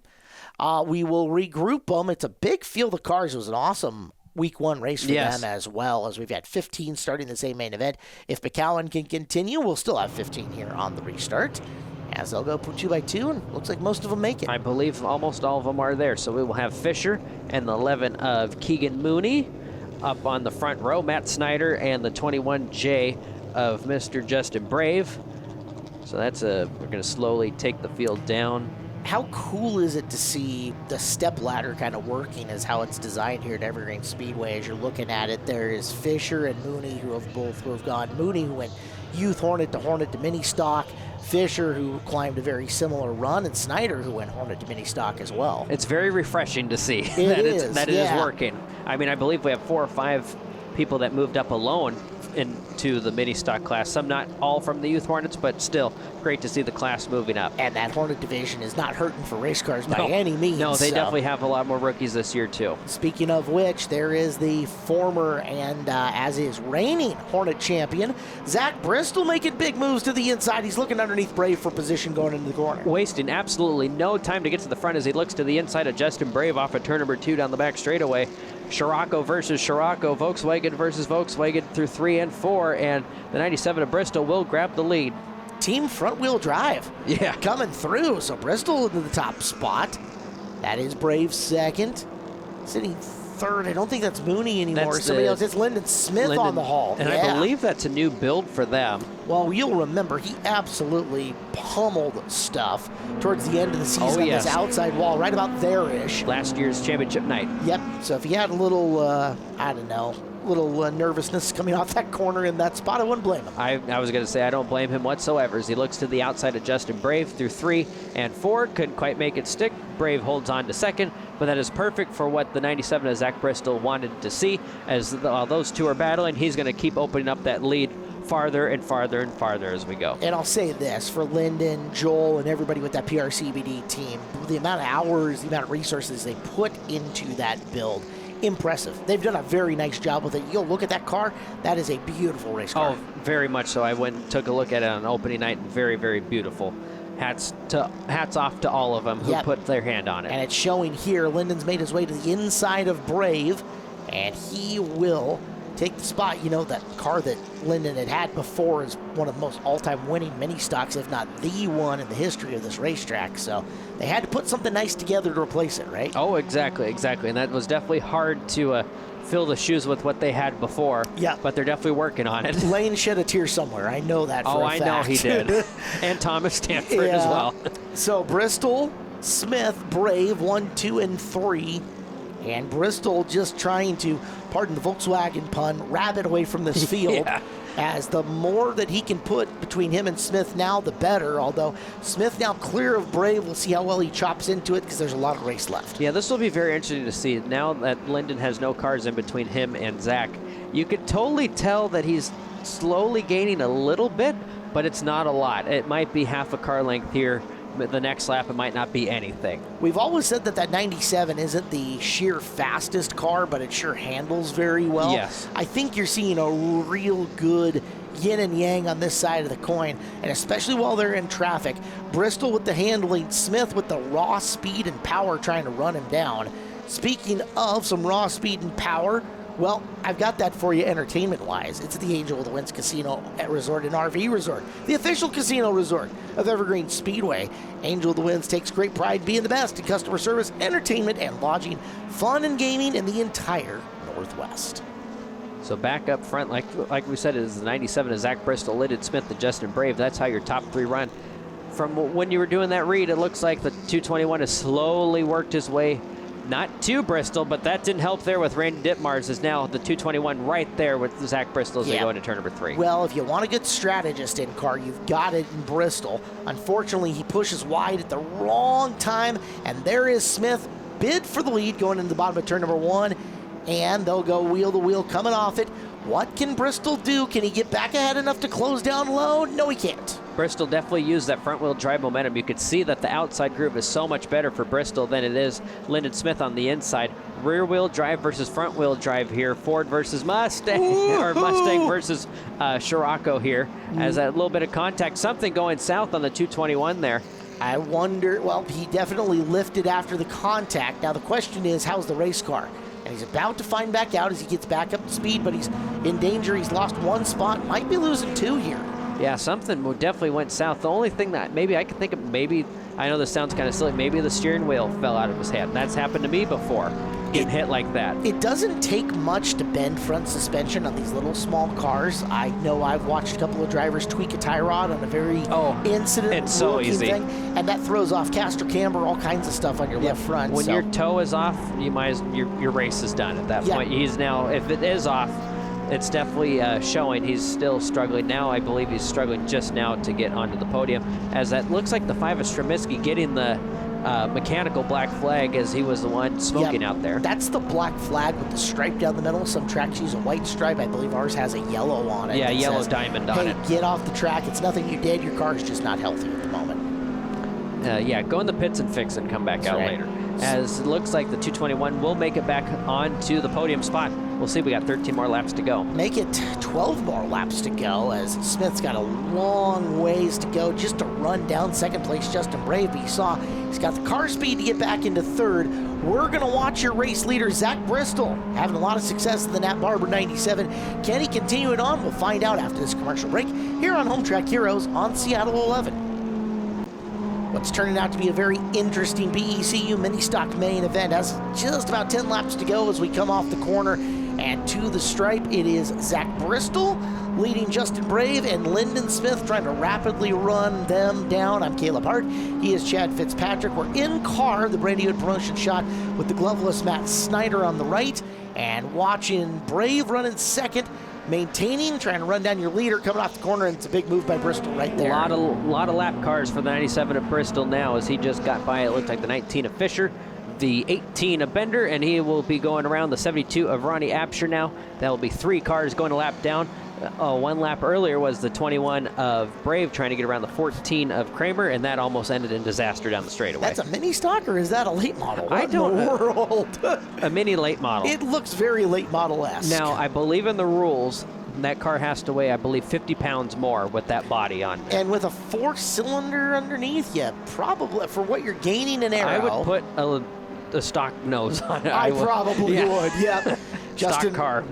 We will regroup them. It's a big field of cars. It was an awesome week one race for them, as well as we've had 15 starting the same main event. If McCowan can continue, we'll still have 15 here on the restart, as they'll go 2 by 2, and looks like most of them make it. I believe almost all of them are there. So we will have Fisher and the 11 of Keegan Mooney up on the front row, Matt Snyder and the 21J of Mr. Justin Brave. So that's we're going to slowly take the field down. How cool is it to see the step ladder kind of working as how it's designed here at Evergreen Speedway? As you're looking at it, there is Fisher and Mooney who have gone. Mooney who went youth Hornet to mini stock. Fisher who climbed a very similar run, and Snyder who went Hornet to mini stock as well. It's very refreshing to see that it is working. I mean, I believe we have 4 or 5 people that moved up alone into the mini stock class. Some not all from the youth Hornets, but still great to see the class moving up. And that Hornet division is not hurting for race cars by any means. No, they definitely have a lot more rookies this year too. Speaking of which, there is the former and as is reigning Hornet champion, Zach Bristol, making big moves to the inside. He's looking underneath Brave for position going into the corner. Wasting absolutely no time to get to the front as he looks to the inside of Justin Brave off of turn number 2 down the back straightaway. Scirocco versus Scirocco, Volkswagen versus Volkswagen through 3 and 4, and the 97 of Bristol will grab the lead. Team front-wheel drive coming through, so Bristol into the top spot. That is Brave second. Sitting third, I don't think that's Mooney anymore. Somebody else. It's Lyndon Smith on the haul. And I believe that's a new build for them. Well, you'll remember he absolutely pummeled stuff towards the end of the season on this outside wall, right about there-ish. Last year's championship night. Yep, so if he had a little, I don't know, nervousness coming off that corner in that spot, I wouldn't blame him. I was going to say I don't blame him whatsoever as he looks to the outside of Justin Brave through 3 and 4. Couldn't quite make it stick. Brave holds on to second, but that is perfect for what the 97 of Zach Bristol wanted to see. As while those two are battling, he's going to keep opening up that lead farther and farther and farther as we go. And I'll say this, for Lyndon, Joel, and everybody with that PRCBD team, the amount of hours, the amount of resources they put into that build, impressive. They've done a very nice job with it. You'll look at that car, that is a beautiful race car. Oh, very much so. I went and took a look at it on opening night, and very, very beautiful. Hats off to all of them who put their hand on it. And it's showing here, Lyndon's made his way to the inside of Brave, and he will take the spot. You know, that car that Lyndon had before is one of the most all-time winning mini stocks, if not the one in the history of this racetrack. So they had to put something nice together to replace it, right? Oh, exactly. And that was definitely hard to fill the shoes with what they had before. Yeah. But they're definitely working on it. Lane shed a tear somewhere. I know that for a fact. I know he did. And Thomas Stanford as well. So Bristol, Smith, Brave, 1, 2, and 3. And Bristol just trying to, pardon the Volkswagen pun, rabbit away from this field. As the more that he can put between him and Smith now, the better. Although Smith now clear of Brave. We'll see how well he chops into it because there's a lot of race left. Yeah, this will be very interesting to see. Now that Lyndon has no cars in between him and Zach, you could totally tell that he's slowly gaining a little bit, but it's not a lot. It might be half a car length here. The next lap, it might not be anything. We've always said that 97 isn't the sheer fastest car, but it sure handles very well. Yes. I think you're seeing a real good yin and yang on this side of the coin, and especially while they're in traffic. Bristol with the handling, Smith with the raw speed and power trying to run him down. Speaking of some raw speed and power, well, I've got that for you entertainment-wise. It's the Angel of the Winds Casino Resort and RV Resort, the official casino resort of Evergreen Speedway. Angel of the Winds takes great pride being the best in customer service, entertainment, and lodging, fun and gaming in the entire Northwest. So back up front, like we said, is the 97 of Zach Bristol, Lyndon Smith, and Justin Brave. That's how your top 3 run. From when you were doing that read, it looks like the 221 has slowly worked his way, not to Bristol, but that didn't help there with Randy Ditmars. Is now the 221 right there with Zach Bristol as they go into turn number 3. Well, if you want a good strategist in car, you've got it in Bristol. Unfortunately, he pushes wide at the wrong time, and there is Smith, bid for the lead going into the bottom of turn number 1, and they'll go wheel to wheel coming off it. What can Bristol do? Can he get back ahead enough to close down low? No, he can't. Bristol definitely used that front-wheel drive momentum. You could see that the outside groove is so much better for Bristol than it is Lyndon Smith on the inside. Rear-wheel drive versus front-wheel drive here. Ford versus Mustang, or Mustang versus Scirocco here. As a little bit of contact, something going south on the 221 there. I wonder, well, he definitely lifted after the contact. Now the question is, how's the race car? And he's about to find back out as he gets back up to speed, but he's in danger. He's lost 1 spot, might be losing 2 here. Yeah, something definitely went south. The only thing that maybe I could think of, maybe, I know this sounds kind of silly, maybe the steering wheel fell out of his hand. That's happened to me before, getting hit like that. It doesn't take much to bend front suspension on these little small cars. I know I've watched a couple of drivers tweak a tie rod on a very incident-looking thing, and that throws off caster camber, all kinds of stuff on your left front. When your toe is off, your race is done at that point. He's now, if it is off, it's definitely showing he's still struggling. Now I believe he's struggling just now to get onto the podium, as that looks like the 5 of Stremiski getting the mechanical black flag, as he was the one smoking out there. That's the black flag with the stripe down the middle. Some tracks use a white stripe. I believe ours has a yellow on it. Yeah, yellow diamond on it. Get off the track. It's nothing you did. Your car's just not healthy at the moment. Yeah, go in the pits and fix it and come back out later. As it looks like the 221 will make it back onto the podium spot. We'll see. We got 13 more laps to go. Make it 12 more laps to go, as Smith's got a long ways to go just to run down second place Justin Brave. But you saw he's got the car speed to get back into third. We're going to watch your race leader, Zach Bristol, having a lot of success in the Nat Barber 97. Can he continue it on? We'll find out after this commercial break here on Hometrack Heroes on Seattle 11. What's turning out to be a very interesting BECU mini stock main event. Has just about 10 laps to go as we come off the corner and to the stripe. It is Zach Bristol leading Justin Brave and Lyndon Smith trying to rapidly run them down. I'm Caleb Hart. He is Chad Fitzpatrick. We're in car, the Brandy Hood promotion shot with the gloveless Matt Snyder on the right, and watching Brave running second, maintaining, trying to run down your leader, coming off the corner, and it's a big move by Bristol right there. A lot of lap cars for the 97 of Bristol now, as he just got by, it looked like the 19 of Fisher, the 18 of Bender, and he will be going around the 72 of Ronnie Absher now. That will be 3 cars going a lap down. 1 lap earlier was the 21 of Brave trying to get around the 14 of Kramer, and that almost ended in disaster down the straightaway. That's a mini stock, or is that a late model? I don't know. World? A mini late model. It looks very late model-esque. Now, I believe in the rules, that car has to weigh, I believe, 50 pounds more with that body on. And with a 4-cylinder underneath, yeah, probably, for what you're gaining in aero. I would put a stock nose on it. I probably would, yeah. Stock car.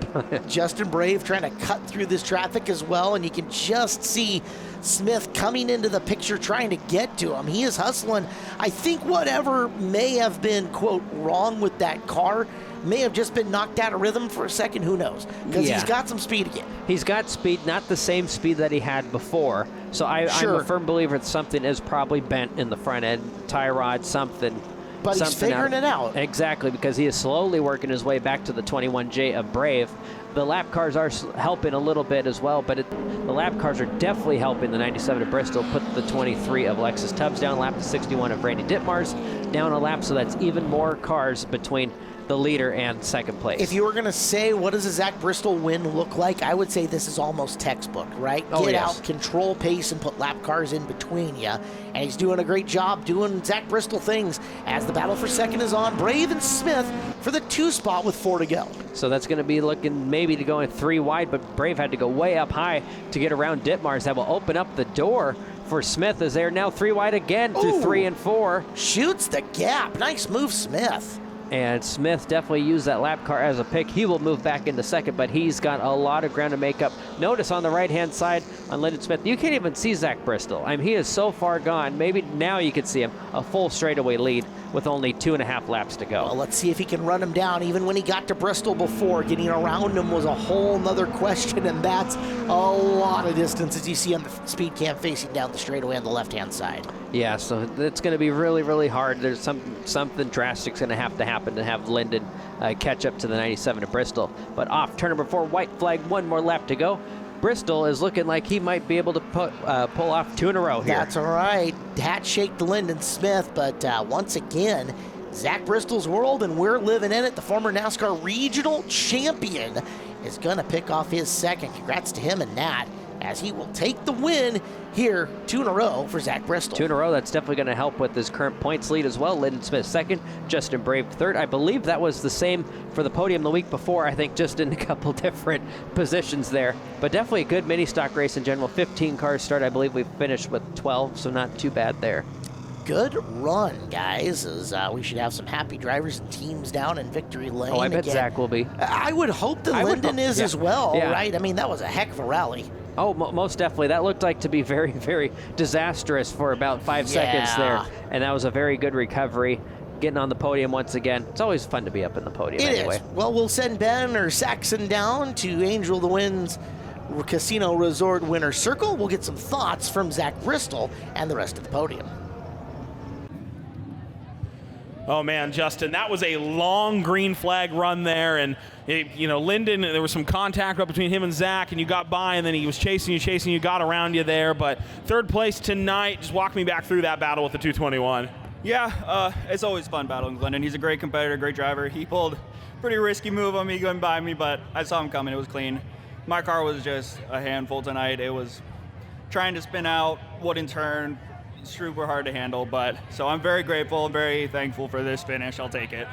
Justin Brave trying to cut through this traffic as well, and you can just see Smith coming into the picture trying to get to him. He is hustling. I think whatever may have been, quote, wrong with that car may have just been knocked out of rhythm for a second. Who knows? Because he's got some speed again. He's got speed, not the same speed that he had before. So I'm a firm believer that something is probably bent in the front end, tie rod, something. But he's figuring it out. Exactly, because he is slowly working his way back to the 21J of Brave. The lap cars are helping a little bit as well, but the lap cars are definitely helping the 97 of Bristol put the 23 of Lexus Tubbs down, lap to 61 of Randy Ditmars down a lap, so that's even more cars between the leader and second place. If you were going to say, what does a Zach Bristol win look like, I would say this is almost textbook, right? Get out, control pace, and put lap cars in between you. And he's doing a great job doing Zach Bristol things as the battle for second is on. Brave and Smith for the 2 spot with 4 to go. So that's going to be looking maybe to go in 3 wide, but Brave had to go way up high to get around Ditmars. That will open up the door for Smith, as they're now 3 wide again through 3 and 4. Shoots the gap. Nice move, Smith. And Smith definitely used that lap car as a pick. He will move back into second, but he's got a lot of ground to make up. Notice on the right-hand side on Lyndon Smith, you can't even see Zach Bristol. I mean, he is so far gone. Maybe now you can see him. A full straightaway lead with only 2.5 laps to go. Well, let's see if he can run him down. Even when he got to Bristol before, getting around him was a whole nother question, and that's a lot of distance, as you see on the speed cam facing down the straightaway on the left-hand side. Yeah, so it's going to be really, really hard. There's something drastic's going to happen to have Lyndon catch up to the 97 at Bristol. But off turn number 4, white flag, 1 more lap to go. Bristol is looking like he might be able to pull off 2 in a row here. That's all right. Hat shake to Lyndon Smith, but once again, Zach Bristol's world, and we're living in it. The former NASCAR regional champion is going to pick off his second. Congrats to him and Nat, as he will take the win here, 2 in a row for Zach Bristol. 2 in a row, that's definitely going to help with his current points lead as well. Lyndon Smith second, Justin Brave third. I believe that was the same for the podium the week before, I think just in a couple different positions there. But definitely a good mini stock race in general. 15 cars start. I believe we finished with 12, so not too bad there. Good run, guys, as we should have some happy drivers and teams down in victory lane. Oh, I bet again. Zach will be. I would hope that Lyndon is as well, Yeah. right? I mean, that was a heck of a rally. Oh, most definitely. That looked like to be very, very disastrous for about 5 seconds there. And that was a very good recovery. Getting on the podium once again. It's always fun to be up in the podium anyway. It is. Well, we'll send Ben or Saxon down to Angel of the Wind's Casino Resort Winner's Circle. We'll get some thoughts from Zach Bristol and the rest of the podium. Oh man, Justin, that was a long green flag run there, and Lyndon, there was some contact up between him and Zach, and you got by, and then he was chasing you, got around you there. But third place tonight, just walk me back through that battle with the 221. Yeah, it's always fun battling with Lyndon. He's a great competitor, great driver. He pulled a pretty risky move on me going by me, but I saw him coming. It was clean. My car was just a handful tonight. It was trying to spin out, wouldn't turn. Super hard to handle, but so I'm very grateful and very thankful for this finish. I'll take it.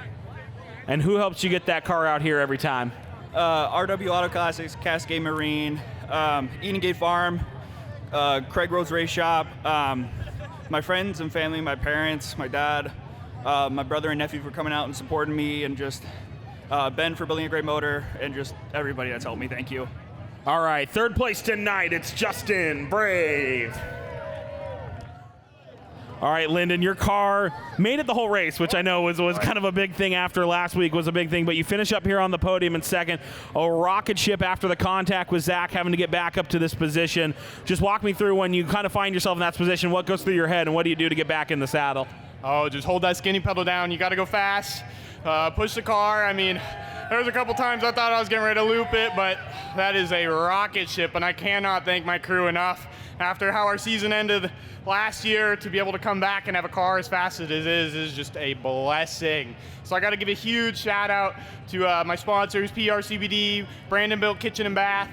And who helps you get that car out here every time? RW Auto Classics, Cascade Marine, Eden Gate Farm, Craig Rhodes Race Shop, my friends and family, my parents, my dad, my brother and nephew for coming out and supporting me, and just Ben for building a great motor, and just everybody that's helped me. Thank you. All right, third place tonight, it's Justin Brave. All right, Lyndon, your car made it the whole race, which I know was kind of a big thing after last week was a big thing, but you finish up here on the podium in second. A rocket ship after the contact with Zach, having to get back up to this position. Just walk me through when you kind of find yourself in that position, what goes through your head, and what do you do to get back in the saddle? Oh, just hold that skinny pedal down. You got to go fast, push the car. I mean, there was a couple times I thought I was getting ready to loop it, but that is a rocket ship, and I cannot thank my crew enough. After how our season ended last year, to be able to come back and have a car as fast as it is just a blessing. So I got to give a huge shout out to my sponsors, PRCBD, Brandon Built Kitchen and Bath,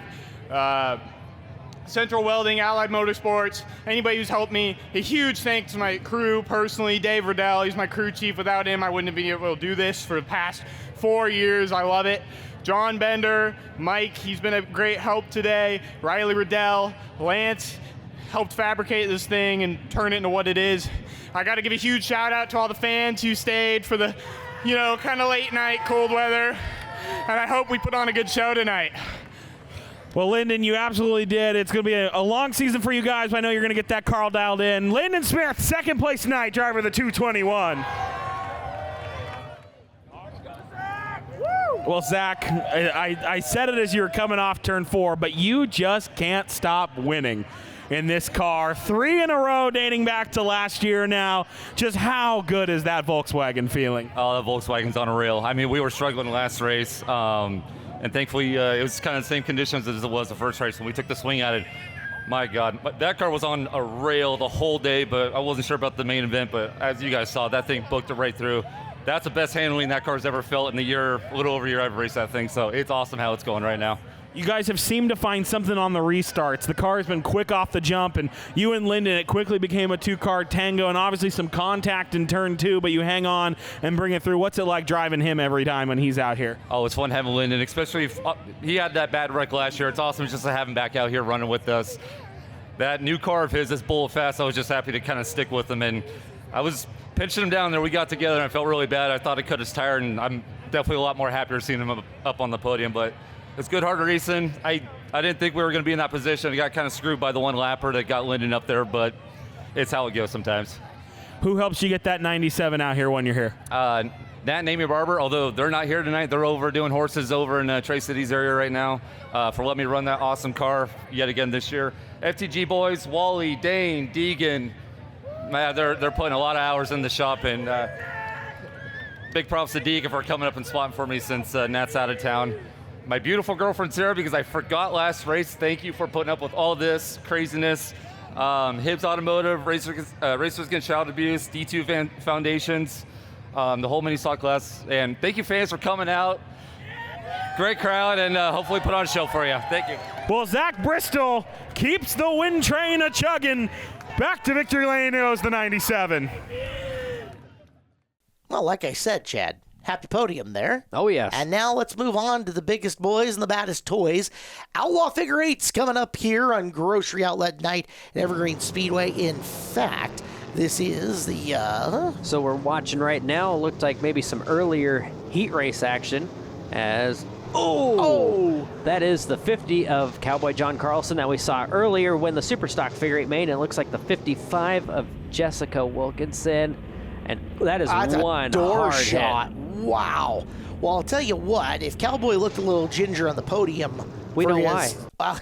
Central Welding, Allied Motorsports, anybody who's helped me. A huge thanks to my crew personally, Dave Riddell, he's my crew chief. Without him, I wouldn't have been able to do this for the past 4 years. I love it. John Bender, Mike, he's been a great help today. Riley Riddell, Lance, helped fabricate this thing and turn it into what it is. I got to give a huge shout out to all the fans who stayed for the, kind of late night cold weather. And I hope we put on a good show tonight. Well, Lyndon, you absolutely did. It's going to be a long season for you guys, but I know you're going to get that car dialed in. Lyndon Smith, second place tonight, driver of the 221. Well, Zach, I said it as you were coming off turn 4, but you just can't stop winning in this car. 3 in a row dating back to last year now. Just how good is that Volkswagen feeling? Oh, the Volkswagen's unreal. I mean, we were struggling last race, and thankfully it was kind of the same conditions as it was the first race when we took the swing at it. My God, that car was on a rail the whole day, but I wasn't sure about the main event, but as you guys saw, that thing booked it right through. That's the best handling that car's ever felt in the year, a little over a year I've raced that thing, so it's awesome how it's going right now. You guys have seemed to find something on the restarts. The car has been quick off the jump, and you and Lyndon, it quickly became a 2-car tango, and obviously some contact in turn 2, but you hang on and bring it through. What's it like driving him every time when he's out here? Oh, it's fun having Lyndon, especially if he had that bad wreck last year. It's awesome just to have him back out here running with us. That new car of his, this Bullet Fast, I was just happy to kind of stick with him, and I was pinching him down there. We got together, and I felt really bad. I thought I cut his tire, and I'm definitely a lot more happier seeing him up on the podium. But it's good, hard racing. I didn't think we were going to be in that position. I got kind of screwed by the one lapper that got Lyndon up there, but it's how it goes sometimes. Who helps you get that 97 out here when you're here? Nat and Amy Barber, although they're not here tonight. They're over doing horses over in Tri-Cities area right now for letting me run that awesome car yet again this year. FTG boys, Wally, Dane, Deegan, man, they're putting a lot of hours in the shop, and big props to Deegan for coming up and spotting for me since Nat's out of town. My beautiful girlfriend Sarah, because I forgot last race, thank you for putting up with all this craziness. Hibbs Automotive, Racers Against Child Abuse, D2 Foundations, the whole mini stock class, and thank you fans for coming out. Great crowd, and hopefully put on a show for you. Thank you. Well, Zach Bristol keeps the win train a-chugging. Back to victory lane goes the 97. Well, like I said, Chad, happy podium there. Oh, yes. And now let's move on to the biggest boys and the baddest toys. Outlaw Figure Eights coming up here on Grocery Outlet Night at Evergreen Speedway. In fact, this is the... So we're watching right now. Looked like maybe some earlier heat race action as... Oh! That is the 50 of Cowboy John Carlson that we saw earlier when the Superstock Figure Eight made. And it looks like the 55 of Jessica Wilkinson. And that is one door hard shot. hit. Wow. Well, I'll tell you what, if Cowboy looked a little ginger on the podium, we know why.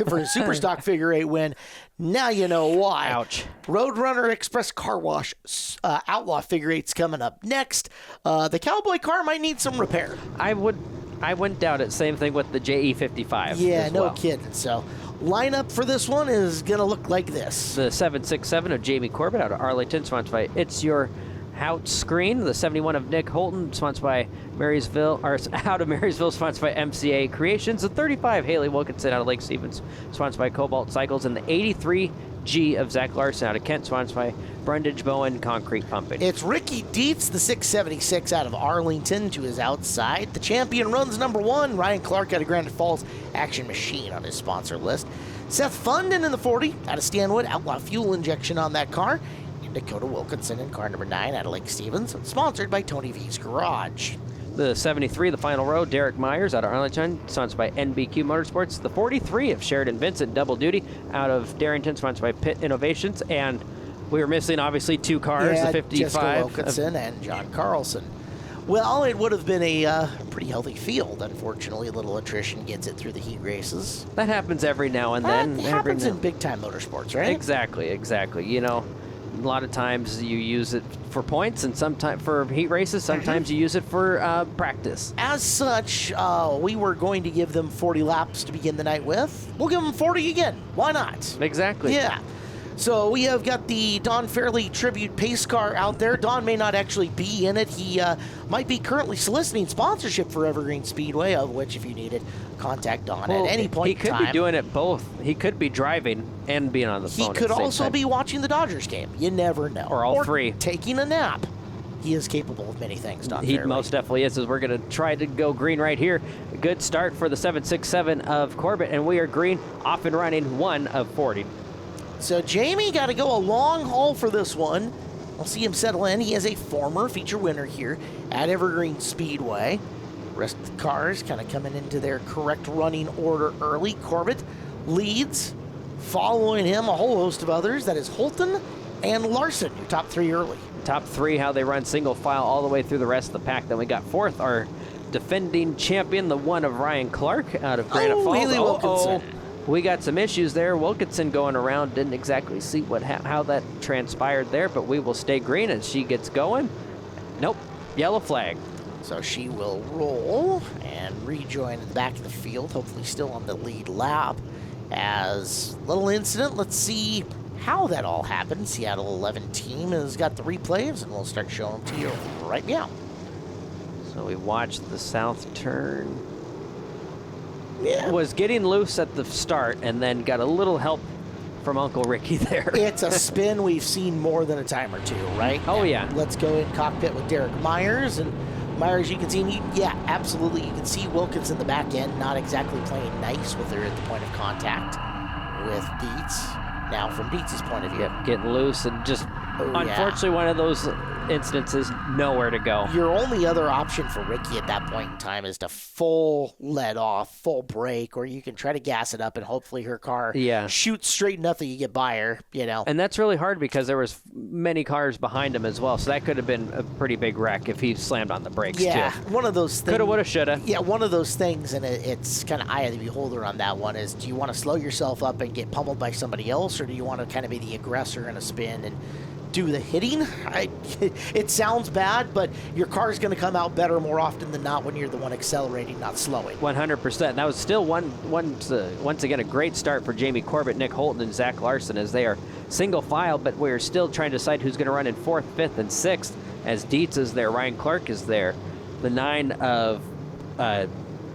For his Superstock Figure Eight win, now you know why. Ouch. Roadrunner Express Car Wash Outlaw Figure Eight's coming up next. The Cowboy car might need some repair. I wouldn't doubt it. Same thing with the JE55. Yeah, no kidding. So, lineup for this one is going to look like this. The 767 of Jamie Corbett out of Arlington, sponsored by It's Your Hout Screen. The 71 of Nick Holton, sponsored by Marysville, or out of Marysville, sponsored by MCA Creations. The 35 Haley Wilkinson out of Lake Stevens, sponsored by Cobalt Cycles. And the 83 G of Zach Larson out of Kent, sponsored by Brundage Bowen Concrete Pumping. It's Ricky Dietz, the 676 out of Arlington, to his outside. The champion runs number 1, Ryan Clark out of Granite Falls, Action Machine on his sponsor list. Seth Funden in the 40 out of Stanwood, Outlaw Fuel Injection on that car. And Dakota Wilkinson in car number 9 out of Lake Stevens, sponsored by Tony V's Garage. The 73, the final row, Derek Myers out of Arlington, sponsored by NBQ Motorsports. The 43 of Sheridan Vincent, double duty, out of Darrington, sponsored by Pitt Innovations. And we were missing, obviously, 2 cars, yeah, the 55. Jessica Wilkinson and John Carlson. Well, it would have been a pretty healthy field. Unfortunately, a little attrition gets it through the heat races. That happens every now and then. That happens in big-time motorsports, right? Exactly. You know, a lot of times you use it for points, and sometimes for heat races, sometimes you use it for practice. As such, we were going to give them 40 laps to begin the night with. We'll give them 40 again. Why not? Exactly. Yeah. So we have got the Don Fairley Tribute Pace Car out there. Don may not actually be in it. He might be currently soliciting sponsorship for Evergreen Speedway, of which, if you need it, contact Don at any point in time. He could be doing it both. He could be driving and being on the phone. He could also be watching the Dodgers game. You never know. Or all three. Taking a nap. He is capable of many things, Don He Fairley. most definitely is, as we're going to try to go green right here. A good start for the 767 of Corbett, and we are green, off and running, 1 of 40. So Jamie got to go a long haul for this one. We'll see him settle in. He is a former feature winner here at Evergreen Speedway. The rest of the cars kind of coming into their correct running order early. Corbett leads. Following him, a whole host of others. That is Holton and Larson, your top 3 early. Top 3, how they run single file all the way through the rest of the pack. Then we got 4th, our defending champion, the 1 of Ryan Clark out of Granite Falls. Haley Wilkinson. We got some issues there. Wilkinson going around, didn't exactly see how that transpired there, but we will stay green as she gets going. Nope, yellow flag. So she will roll and rejoin in the back of the field, hopefully still on the lead lap. As little incident, let's see how that all happened. Seattle 11 team has got the replays, and we'll start showing them to you right now. So we watched the south turn. Was getting loose at the start and then got a little help from Uncle Ricky there. It's a spin we've seen more than a time or two, right? Oh, now, yeah. Let's go in cockpit with Derek Myers. And Myers, you can see, yeah, absolutely. You can see Wilkins in the back end, not exactly playing nice with her at the point of contact with Dietz. Now, from Dietz's point of view. Yep, getting loose and just Unfortunately, one of those instances, nowhere to go. Your only other option for Ricky at that point in time is to full let off, full brake, or you can try to gas it up and hopefully her car shoots straight enough that you get by her, you know. And that's really hard because there was many cars behind him as well, so that could have been a pretty big wreck if he slammed on the brakes, too. One of those things. Coulda, woulda, shoulda. Yeah, one of those things, and it's kind of eye of the beholder on that one, is do you want to slow yourself up and get pummeled by somebody else, or do you want to kind of be the aggressor in a spin and do the hitting? It sounds bad, but your car's going to come out better more often than not when you're the one accelerating, not slowing. 100%. That was still once again a great start for Jamie Corbett, Nick Holton, and Zach Larson as they are single file, but we're still trying to decide who's going to run in 4th, 5th, and 6th as Dietz is there, Ryan Clark is there, the 9 of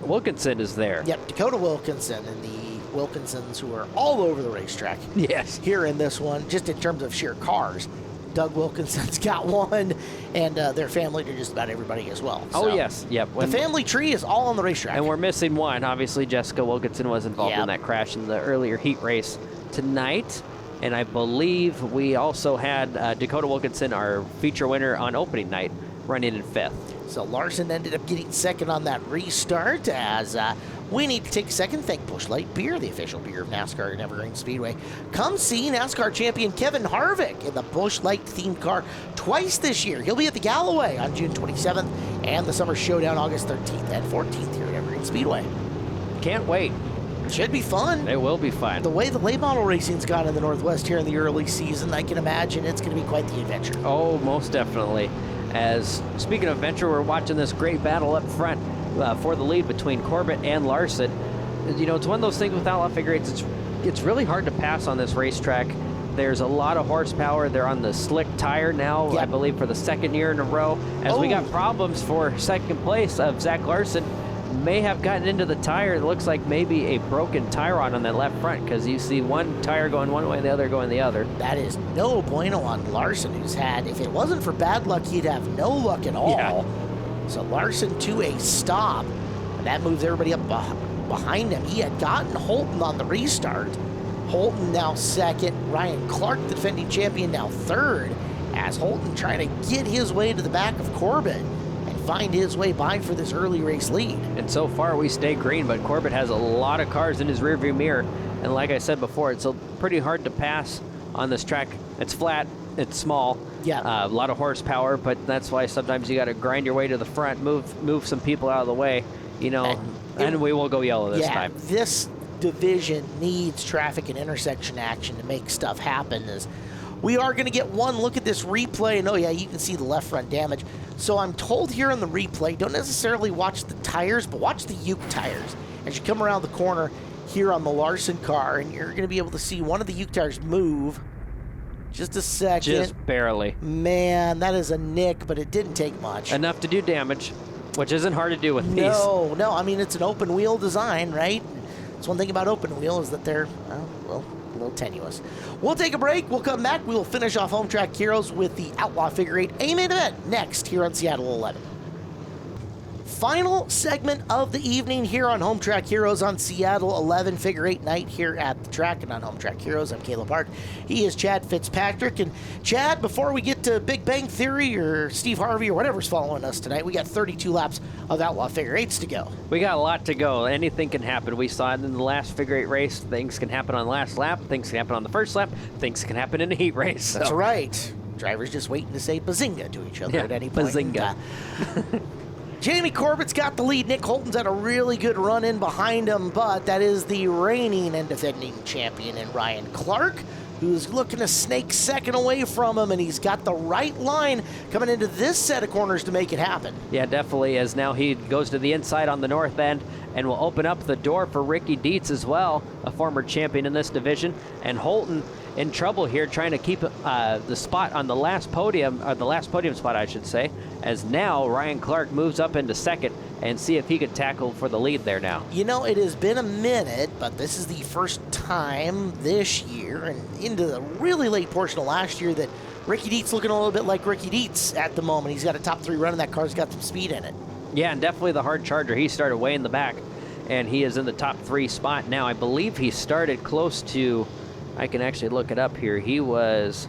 Wilkinson is there. Yep, Dakota Wilkinson and the Wilkinsons, who are all over the racetrack. Yes. Here in this one, just in terms of sheer cars. Doug Wilkinson's got one, and their family to just about everybody as well. Oh, yes. Yep. The family tree is all on the racetrack. And we're missing one. Obviously, Jessica Wilkinson was involved in that crash in the earlier heat race tonight. And I believe we also had Dakota Wilkinson, our feature winner on opening night, running in 5th. So Larson ended up getting second on that restart as we need to take a second. Thank Busch Light Beer, the official beer of NASCAR and Evergreen Speedway. Come see NASCAR champion Kevin Harvick in the Busch Light themed car twice this year. He'll be at the Galloway on June 27th and the Summer Showdown August 13th and 14th here at Evergreen Speedway. Can't wait. Should be fun. It will be fun. The way the late model racing's gone in the Northwest here in the early season, I can imagine it's going to be quite the adventure. Oh, most definitely. As speaking of adventure, we're watching this great battle up front for the lead between Corbett and Larson. You know, it's one of those things with outlaw figure eights. It's really hard to pass on this racetrack. There's a lot of horsepower. They're on the slick tire now, I believe, for the 2nd year in a row. As we got problems for 2nd place of Zach Larson, may have gotten into the tire. It looks like maybe a broken tie rod on that left front because you see one tire going one way, the other going the other. That is no bueno on Larson, who's had, if it wasn't for bad luck, he'd have no luck at all. Yeah. So Larson to a stop, and that moves everybody up behind him. He had gotten Holton on the restart. Holton now 2nd. Ryan Clark, the defending champion, now 3rd, as Holton trying to get his way to the back of Corbett and find his way by for this early race lead. And so far we stay green, but Corbett has a lot of cars in his rearview mirror. And like I said before, it's pretty hard to pass on this track. It's flat, it's small, a lot of horsepower, but that's why sometimes you got to grind your way to the front, move some people out of the way, you know, and we will go yellow this time. This division needs traffic and intersection action to make stuff happen. We are going to get one look at this replay, and you can see the left front damage. So I'm told here in the replay, don't necessarily watch the tires, but watch the Uke tires as you come around the corner here on the Larson car, and you're going to be able to see one of the Uke tires move. Just a second. Just barely. Man, that is a nick, but it didn't take much. Enough to do damage, which isn't hard to do with these. No, I mean, it's an open wheel design, right? That's one thing about open wheel is that they're, a little tenuous. We'll take a break. We'll come back. We'll finish off Hometrack Heroes with the Outlaw Figure 8 A-Main event next here on Seattle 11. Final segment of the evening here on Hometrack Heroes on Seattle 11 Figure 8 night here at the track. And on Hometrack Heroes, I'm Caleb Hart. He is Chad Fitzpatrick. And Chad, before we get to Big Bang Theory or Steve Harvey or whatever's following us tonight, we got 32 laps of Outlaw Figure 8s to go. We got a lot to go. Anything can happen. We saw it in the last Figure 8 race. Things can happen on the last lap. Things can happen on the first lap. Things can happen in a heat race. So. That's right. Drivers just waiting to say bazinga to each other at any point. Bazinga. Jamie Corbett's got the lead. Nick Holton's had a really good run in behind him, but that is the reigning and defending champion in Ryan Clark, who's looking to snake 2nd away from him, and he's got the right line coming into this set of corners to make it happen. Yeah, definitely, as now he goes to the inside on the north end and will open up the door for Ricky Dietz as well, a former champion in this division. And Holton in trouble here trying to keep the spot on the last podium, or the last podium spot, I should say, as now Ryan Clark moves up into 2nd and see if he could tackle for the lead there now. You know, it has been a minute, but this is the first time this year and into the really late portion of last year that Ricky Dietz looking a little bit like Ricky Dietz at the moment. He's got a top 3 run, and that car's got some speed in it. Yeah, and definitely the hard charger. He started way in the back, and he is in the top 3 spot now. I believe he started close to, I can actually look it up here. He was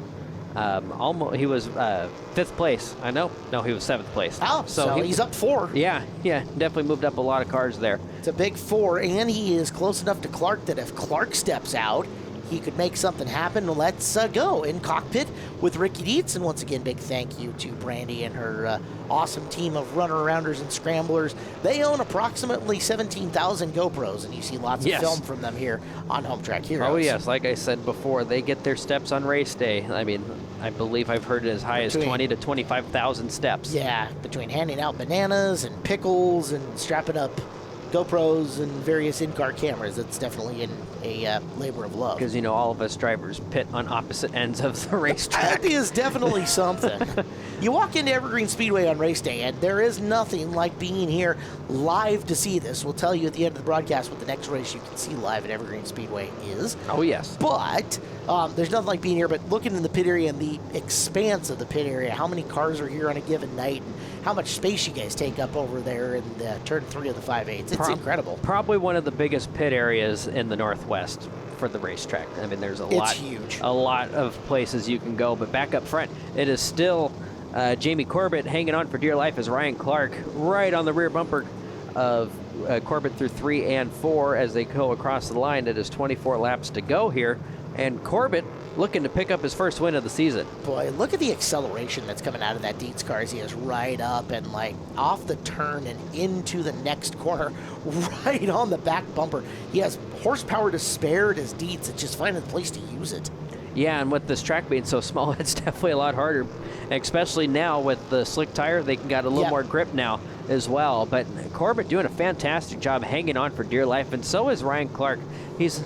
Almost, he was 5th place. I know. No, he was 7th place. Oh, so he's up 4. Yeah, definitely moved up a lot of cars there. It's a big 4, and he is close enough to Clark that if Clark steps out, he could make something happen. Let's go in cockpit with Ricky Dietz. And once again, big thank you to Brandy and her awesome team of runner-arounders and scramblers. They own approximately 17,000 GoPros, and you see lots of film from them here on Hometrack Heroes. Oh, yes. Like I said before, they get their steps on race day. I mean, I believe I've heard it as high as 20 to 25,000 steps. Yeah, between handing out bananas and pickles and strapping up GoPros and various in-car cameras, it's definitely a labor of love. Because, all of us drivers pit on opposite ends of the racetrack. That is definitely something. You walk into Evergreen Speedway on race day, and there is nothing like being here live to see this. We'll tell you at the end of the broadcast what the next race you can see live at Evergreen Speedway is. Oh, yes. But there's nothing like being here, but looking in the pit area and the expanse of the pit area, how many cars are here on a given night, and how much space you guys take up over there in turn 3 of the 5/8. It's incredible. Probably one of the biggest pit areas in the Northwest for the racetrack. I mean, there's huge. A lot of places you can go, but back up front, it is still Jamie Corbett hanging on for dear life as Ryan Clark right on the rear bumper of Corbett through 3 and 4 as they go across the line. It is 24 laps to go here, and Corbett looking to pick up his first win of the season. Boy, look at the acceleration that's coming out of that Dietz car as he is right up and off the turn and into the next corner, right on the back bumper. He has horsepower to spare as Dietz. It's just finding the place to use it. Yeah, and with this track being so small, it's definitely a lot harder, especially now with the slick tire. They got a little more grip now as well. But Corbett doing a fantastic job hanging on for dear life, and so is Ryan Clark. He's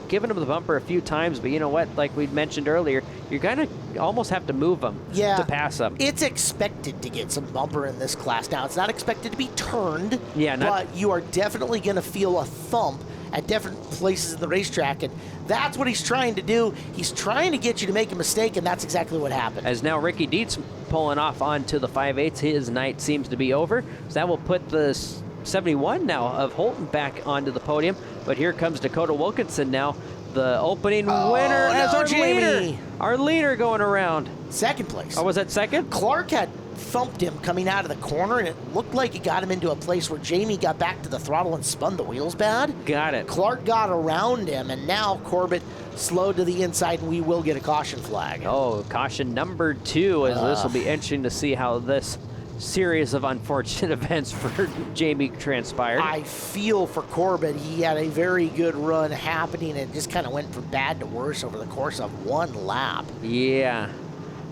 given him the bumper a few times, but you know what? Like we mentioned earlier, you're going to almost have to move him to pass him. It's expected to get some bumper in this class. Now, it's not expected to be turned, but you are definitely going to feel a thump at different places in the racetrack, and that's what he's trying to do. He's trying to get you to make a mistake, and that's exactly what happened. As now Ricky Dietz pulling off onto the 5/8, his night seems to be over, so that will put the 71 now of Holton back onto the podium. But here comes Dakota Wilkinson now, the opening winner as our leader. Our leader going around. Second place. Oh, was that second? Clark had thumped him coming out of the corner, and it looked like it got him into a place where Jamie got back to the throttle and spun the wheels bad. Got it. Clark got around him, and now Corbett slowed to the inside, and we will get a caution flag. Oh, caution number 2, as this will be interesting to see how this series of unfortunate events for Jamie transpired. I feel for Corbett. He had a very good run happening, and it just kind of went from bad to worse over the course of one lap. Yeah.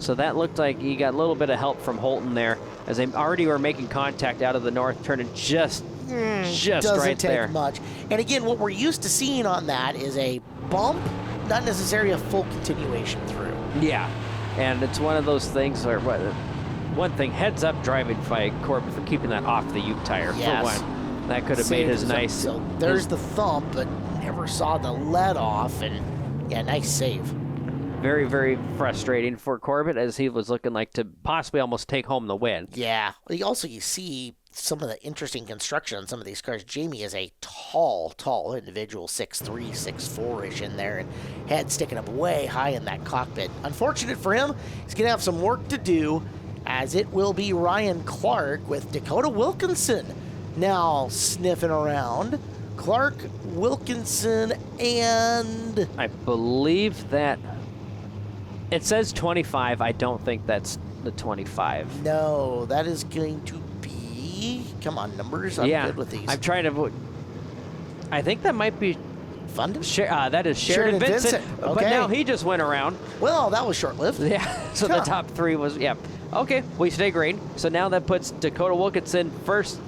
So that looked like he got a little bit of help from Holton there, as they already were making contact out of the north turn, and just doesn't right take there. much. And again, what we're used to seeing on that is a bump, not necessarily a full continuation through. Yeah, and it's one of those things where, one thing, heads up driving by Corbett for keeping that off the Ute tire for one. That could have made his nice. So there's the thump, but never saw the let off, and nice save. Very, very frustrating for Corbett, as he was looking like to possibly almost take home the win. Yeah. Also, you see some of the interesting construction on some of these cars. Jamie is a tall individual, 6'3", 6'4"-ish in there, and head sticking up way high in that cockpit. Unfortunate for him, he's going to have some work to do, as it will be Ryan Clark with Dakota Wilkinson now sniffing around. Clark, Wilkinson, and... I believe that... It says 25. I don't think that's the 25. No, that is going to be... Come on, numbers. I'm good with these. I'm trying to... I think that might be... Funded? That is Sheridan Vincent. Okay. But now he just went around. Well, that was short-lived. Yeah, so the top 3 was... Yeah. Okay, we stay green. So now that puts Dakota Wilkinson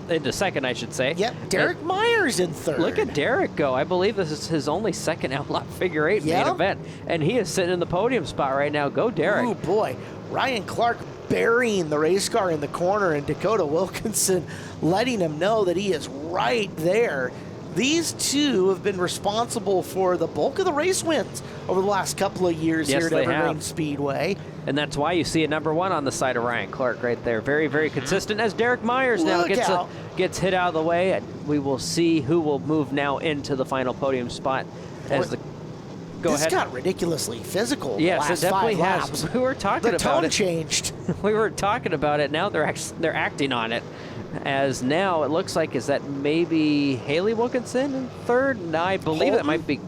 into second, I should say. Yep, Derek Myers in third. Look at Derek go. I believe this is his only second Outlaw Figure 8 main event. And he is sitting in the podium spot right now. Go, Derek. Oh, boy. Ryan Clark burying the race car in the corner, and Dakota Wilkinson letting him know that he is right there. These two have been responsible for the bulk of the race wins over the last couple of years here at Evergreen Speedway. And that's why you see a number 1 on the side of Ryan Clark right there. Very, very consistent, as Derek Myers now gets hit out of the way. And we will see who will move now into the final podium spot as the Go this ahead. got ridiculously physical. Yes, the it last 5 definitely has. laps. We were talking the about tone it. changed. We were talking about it. Now they're acting on it. As now it looks like, is that maybe Haley Wilkinson in third? No, I believe that might be.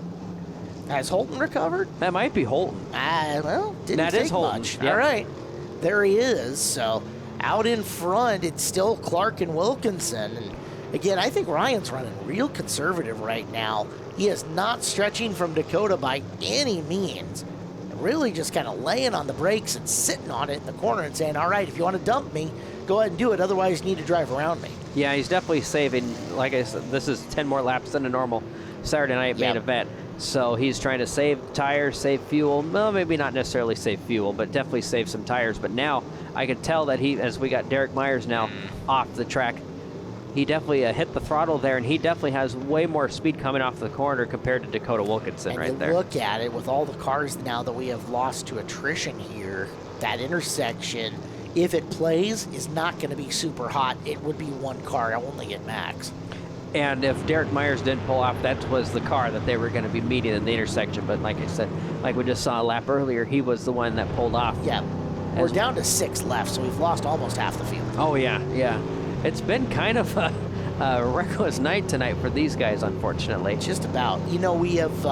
Has Holton recovered? That might be Holton. Well, didn't That take is Holton. much. Yep. All right, there he is. So out in front, it's still Clark and Wilkinson. And again, I think Ryan's running real conservative right now. He is not stretching from Dakota by any means. Really just kind of laying on the brakes and sitting on it in the corner and saying, all right, if you want to dump me, go ahead and do it. Otherwise, you need to drive around me. Yeah, he's definitely saving. Like I said, this is 10 more laps than a normal Saturday night main event. So he's trying to save tires, save fuel. Well, maybe not necessarily save fuel, but definitely save some tires. But now I can tell that he, as we got Derek Myers now off the track, he definitely hit the throttle there, and he definitely has way more speed coming off the corner compared to Dakota Wilkinson and right you there. Look at it with all the cars now that we have lost to attrition here. That intersection, if it plays, is not going to be super hot. It would be one car only at max. And if Derek Myers didn't pull off, that was the car that they were going to be meeting in the intersection. But like I said, like we just saw a lap earlier, he was the one that pulled off. Yeah, we're down to 6 left, so we've lost almost half the field. Oh, yeah, yeah. It's been kind of a reckless night tonight for these guys, unfortunately. Just about. You know, we have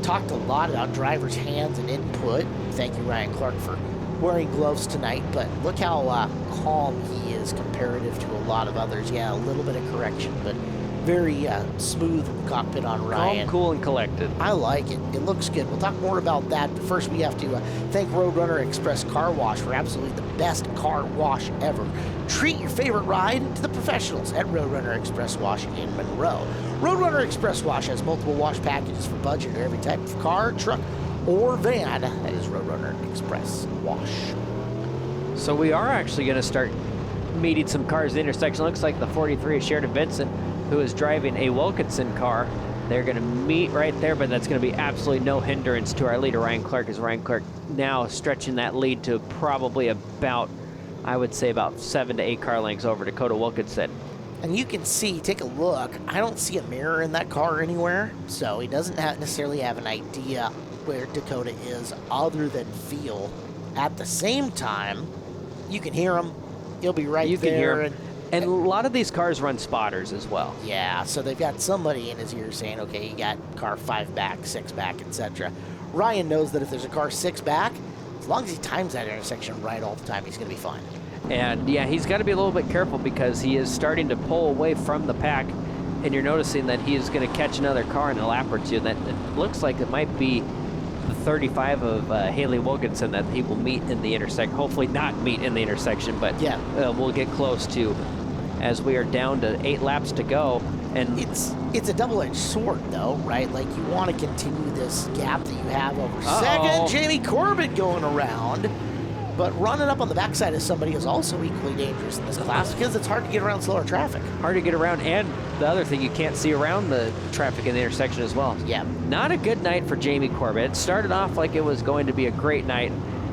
talked a lot about drivers' hands and input. Thank you, Ryan Clark, for wearing gloves tonight. But look how calm he is comparative to a lot of others. Yeah, a little bit of correction, but very smooth in the cockpit on Ryan. Calm, cool, and collected. I like it. It looks good. We'll talk more about that, but first we have to thank Roadrunner Express Car Wash for absolutely the best car wash ever. Treat your favorite ride to the professionals at Roadrunner Express Wash in Monroe. Roadrunner Express Wash has multiple wash packages for budget or every type of car, truck, or van. That is Roadrunner Express Wash. So we are actually going to start meeting some cars at the intersection. Looks like the 43 is Sheridan Vincent, who is driving a Wilkinson car. They're going to meet right there, but that's going to be absolutely no hindrance to our leader, Ryan Clark, as Ryan Clark now stretching that lead to probably about, I would say, about 7 to 8 car lengths over Dakota Wilkinson. And you can see, take a look, I don't see a mirror in that car anywhere, so he doesn't necessarily have an idea where Dakota is other than feel. At the same time, you can hear him. He'll be right there. You can hear him. And a lot of these cars run spotters as well. Yeah, so they've got somebody in his ear saying, okay, you got car 5 back, 6 back, etc. Ryan knows that if there's a car 6 back, as long as he times that intersection right all the time, he's going to be fine. And yeah, he's got to be a little bit careful because he is starting to pull away from the pack, and you're noticing that he is going to catch another car in a lap or two. That it looks like it might be the 35 of Haley Wilkinson that he will meet in the intersection. Hopefully not meet in the intersection, but yeah, we'll get close to, as we are down to 8 laps to go. And it's a double-edged sword, though, right? Like, you want to continue this gap that you have over second. Jamie Corbett going around, but running up on the backside of somebody is also equally dangerous in this class because it's hard to get around slower traffic. Hard to get around, and the other thing, you can't see around the traffic in the intersection as well. Yeah. Not a good night for Jamie Corbett. It started off like it was going to be a great night,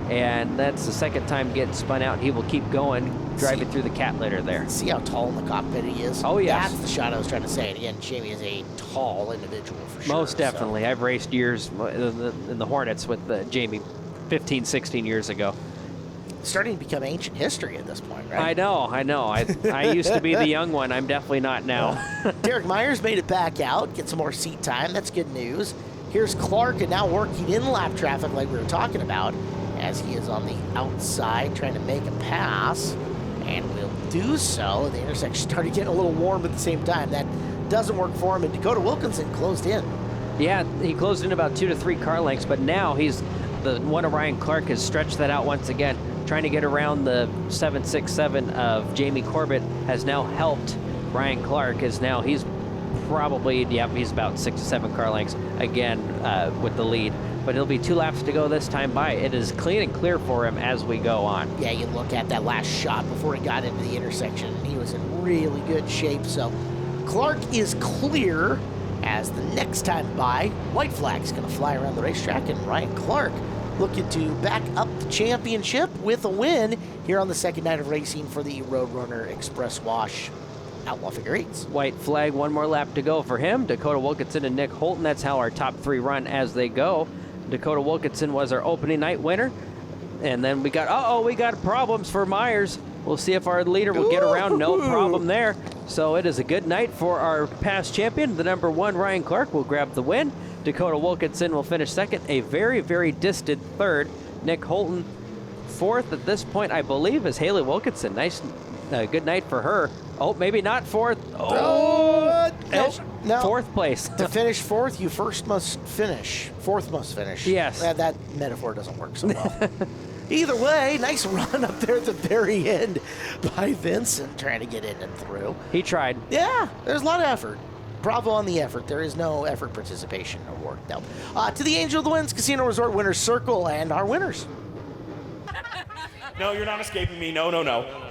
and that's the second time getting spun out, and he will keep going, driving through the cat litter there. See how tall in the cockpit he is? Oh, yes. That's the shot I was trying to say. And again, Jamie is a tall individual for sure. Most definitely. I've raced years in the Hornets with Jamie 15, 16 years ago. Starting to become ancient history at this point, right? I know. I used to be the young one. I'm definitely not now. Derek Myers made it back out, get some more seat time. That's good news. Here's Clark, and now working in lap traffic like we were talking about, as he is on the outside trying to make a pass, and will do so. The intersection started getting a little warm at the same time. That doesn't work for him, and Dakota Wilkinson closed in. Yeah, he closed in about 2 to 3 car lengths, but now the one of Ryan Clark has stretched that out once again. Trying to get around the 767 of Jamie Corbett has now helped Ryan Clark, he's probably, he's about 6 to 7 car lengths again with the lead. But it'll be 2 laps to go this time by. It is clean and clear for him as we go on. Yeah, you look at that last shot before he got into the intersection, and he was in really good shape. So Clark is clear as the next time by, white flag's going to fly around the racetrack, and Ryan Clark looking to back up the championship with a win here on the second night of racing for the Roadrunner Express Wash. Outlaw figure eights. White flag, one more lap to go for him. Dakota Wilkinson and Nick Holton. That's how our top 3 run as they go. Dakota Wilkinson was our opening night winner. And then we got problems for Myers. We'll see if our leader will get around. No problem there. So it is a good night for our past champion. The number 1, Ryan Clark, will grab the win. Dakota Wilkinson will finish second. A very, very distant third. Nick Holton fourth at this point, I believe, is Haley Wilkinson. Nice, good night for her. Oh, maybe not fourth. No. Fourth place. To finish fourth, you first must finish. Fourth must finish. Yes. That metaphor doesn't work so well. Either way, nice run up there at the very end by Vincent, trying to get in and through. He tried. Yeah, there's a lot of effort. Bravo on the effort. There is no effort participation award, though. To the Angel of the Winds Casino Resort Winners Circle and our winners. No, you're not escaping me. No.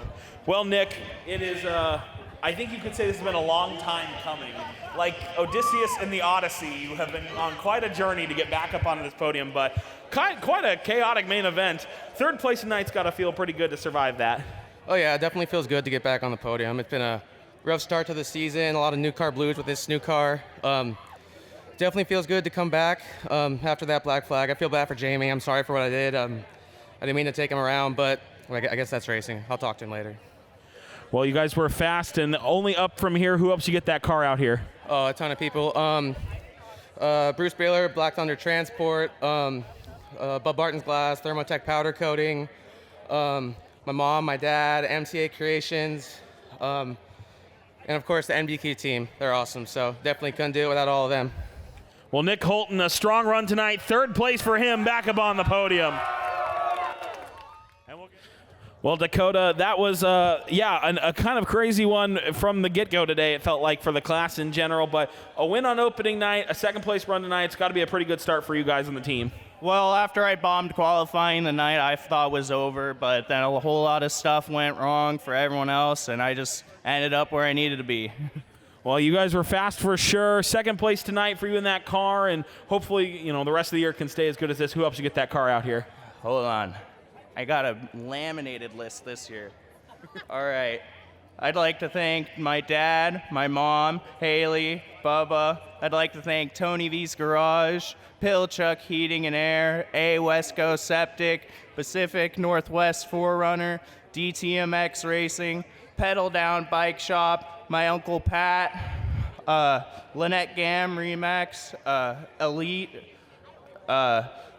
Well, Nick, it is, I think you could say this has been a long time coming. Like Odysseus in the Odyssey, you have been on quite a journey to get back up onto this podium, but quite a chaotic main event. Third place tonight's got to feel pretty good to survive that. Oh yeah, it definitely feels good to get back on the podium. It's been a rough start to the season, a lot of new car blues with this new car. Definitely feels good to come back after that black flag. I feel bad for Jamie. I'm sorry for what I did. I didn't mean to take him around, but I guess that's racing. I'll talk to him later. Well, you guys were fast, and only up from here. Who helps you get that car out here? Oh, a ton of people. Bruce Baylor, Black Thunder Transport, Bub Barton's Glass, Thermotech Powder Coating, my mom, my dad, MTA Creations, and of course the NBQ team. They're awesome, so definitely couldn't do it without all of them. Well, Nick Holton, a strong run tonight. Third place for him, back up on the podium. Well, Dakota, that was, a kind of crazy one from the get-go today, it felt like, for the class in general. But a win on opening night, a second-place run tonight, it's got to be a pretty good start for you guys on the team. Well, after I bombed qualifying the night, I thought was over, but then a whole lot of stuff went wrong for everyone else, and I just ended up where I needed to be. Well, you guys were fast for sure. Second place tonight for you in that car, and hopefully, the rest of the year can stay as good as this. Who helps you get that car out here? Hold on. I got a laminated list this year. All right. I'd like to thank my dad, my mom, Haley, Bubba. I'd like to thank Tony V's Garage, Pilchuck Heating and Air, A Wesco Septic, Pacific Northwest Forerunner, DTMX Racing, Pedal Down Bike Shop, my Uncle Pat, Lynette Gam Remax, Elite,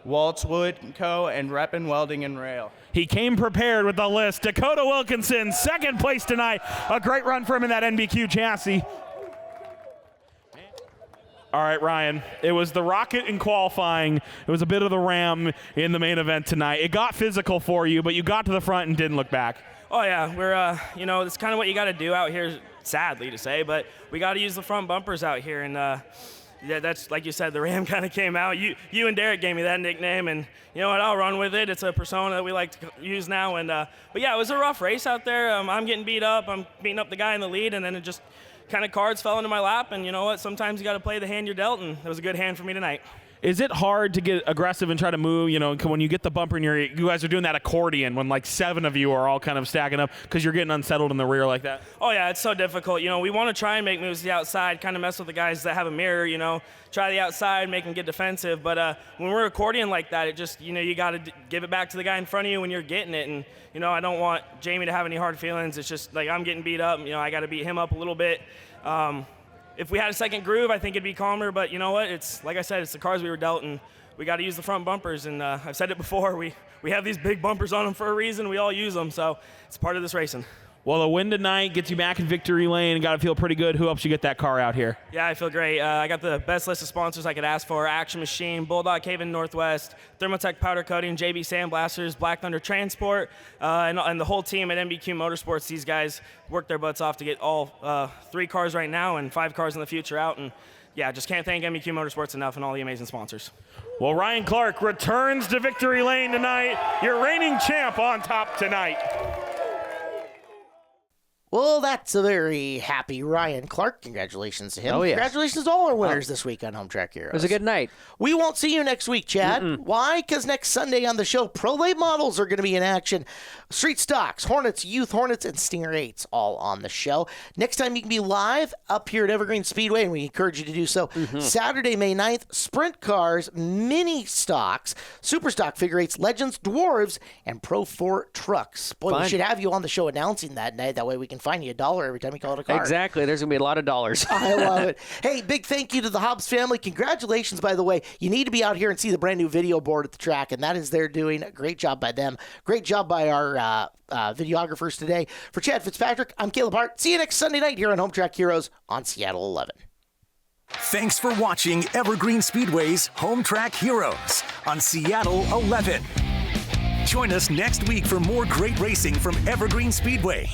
Waltzwood & Co., and Reppin' Welding and Rail. He came prepared with the list. Dakota Wilkinson, second place tonight. A great run for him in that NBQ chassis. All right, Ryan, it was the rocket in qualifying. It was a bit of the ram in the main event tonight. It got physical for you, but you got to the front and didn't look back. Oh, yeah, we're, it's kind of what you got to do out here, sadly to say, but we got to use the front bumpers out here, and that's, like you said, the ram kind of came out. You and Derek gave me that nickname, and you know what, I'll run with it. It's a persona that we like to use now, and but yeah, it was a rough race out there. I'm getting beat up. I'm beating up the guy in the lead, and then it just kind of cards fell into my lap, and you know what, sometimes you got to play the hand you're dealt, and it was a good hand for me tonight. Is it hard to get aggressive and try to move, when you get the bumper in you guys are doing that accordion when like 7 of you are all kind of stacking up because you're getting unsettled in the rear like that? Oh yeah, it's so difficult. We want to try and make moves to the outside, kind of mess with the guys that have a mirror, try the outside, make them get defensive. But when we're accordion like that, it just, you got to give it back to the guy in front of you when you're getting it. And, I don't want Jamie to have any hard feelings. It's just like I'm getting beat up. I got to beat him up a little bit. If we had a second groove, I think it'd be calmer, but you know what? It's like I said, it's the cars we were dealt, and we got to use the front bumpers. And I've said it before, we have these big bumpers on them for a reason. We all use them, so it's part of this racing. Well, a win tonight gets you back in victory lane and got to feel pretty good. Who helps you get that car out here? Yeah, I feel great. I got the best list of sponsors I could ask for. Action Machine, Bulldog Haven Northwest, Thermotech Powder Coating, JB Sandblasters, Black Thunder Transport, and the whole team at NBQ Motorsports. These guys work their butts off to get all 3 cars right now and 5 cars in the future out. And yeah, just can't thank NBQ Motorsports enough and all the amazing sponsors. Well, Ryan Clark returns to victory lane tonight. Your reigning champ on top tonight. Well, that's a very happy Ryan Clark. Congratulations to him. Oh, yes. Congratulations to all our winners this week on Hometrack Heroes. It was a good night. We won't see you next week, Chad. Why? Because next Sunday on the show, Pro Late models are going to be in action. Street Stocks, Hornets, Youth Hornets, and Stinger 8s all on the show. Next time you can be live up here at Evergreen Speedway, and we encourage you to do so. Saturday, May 9th, Sprint Cars, Mini Stocks, Super Stock Figure 8s, Legends, Dwarves, and Pro 4 Trucks. Boy, Fun. we should have you on the show announcing that night. That way we can find you $1 every time you call it a car. Exactly. There's going to be a lot of dollars. I love it. Hey, big thank you to the Hobbs family. Congratulations, by the way. You need to be out here and see the brand new video board at the track, and that is they're doing. A great job by them. Great job by our videographers today. For Chad Fitzpatrick, I'm Caleb Hart. See you next Sunday night here on Hometrack Heroes on Seattle 11. Thanks for watching Evergreen Speedway's Hometrack Heroes on Seattle 11. Join us next week for more great racing from Evergreen Speedway.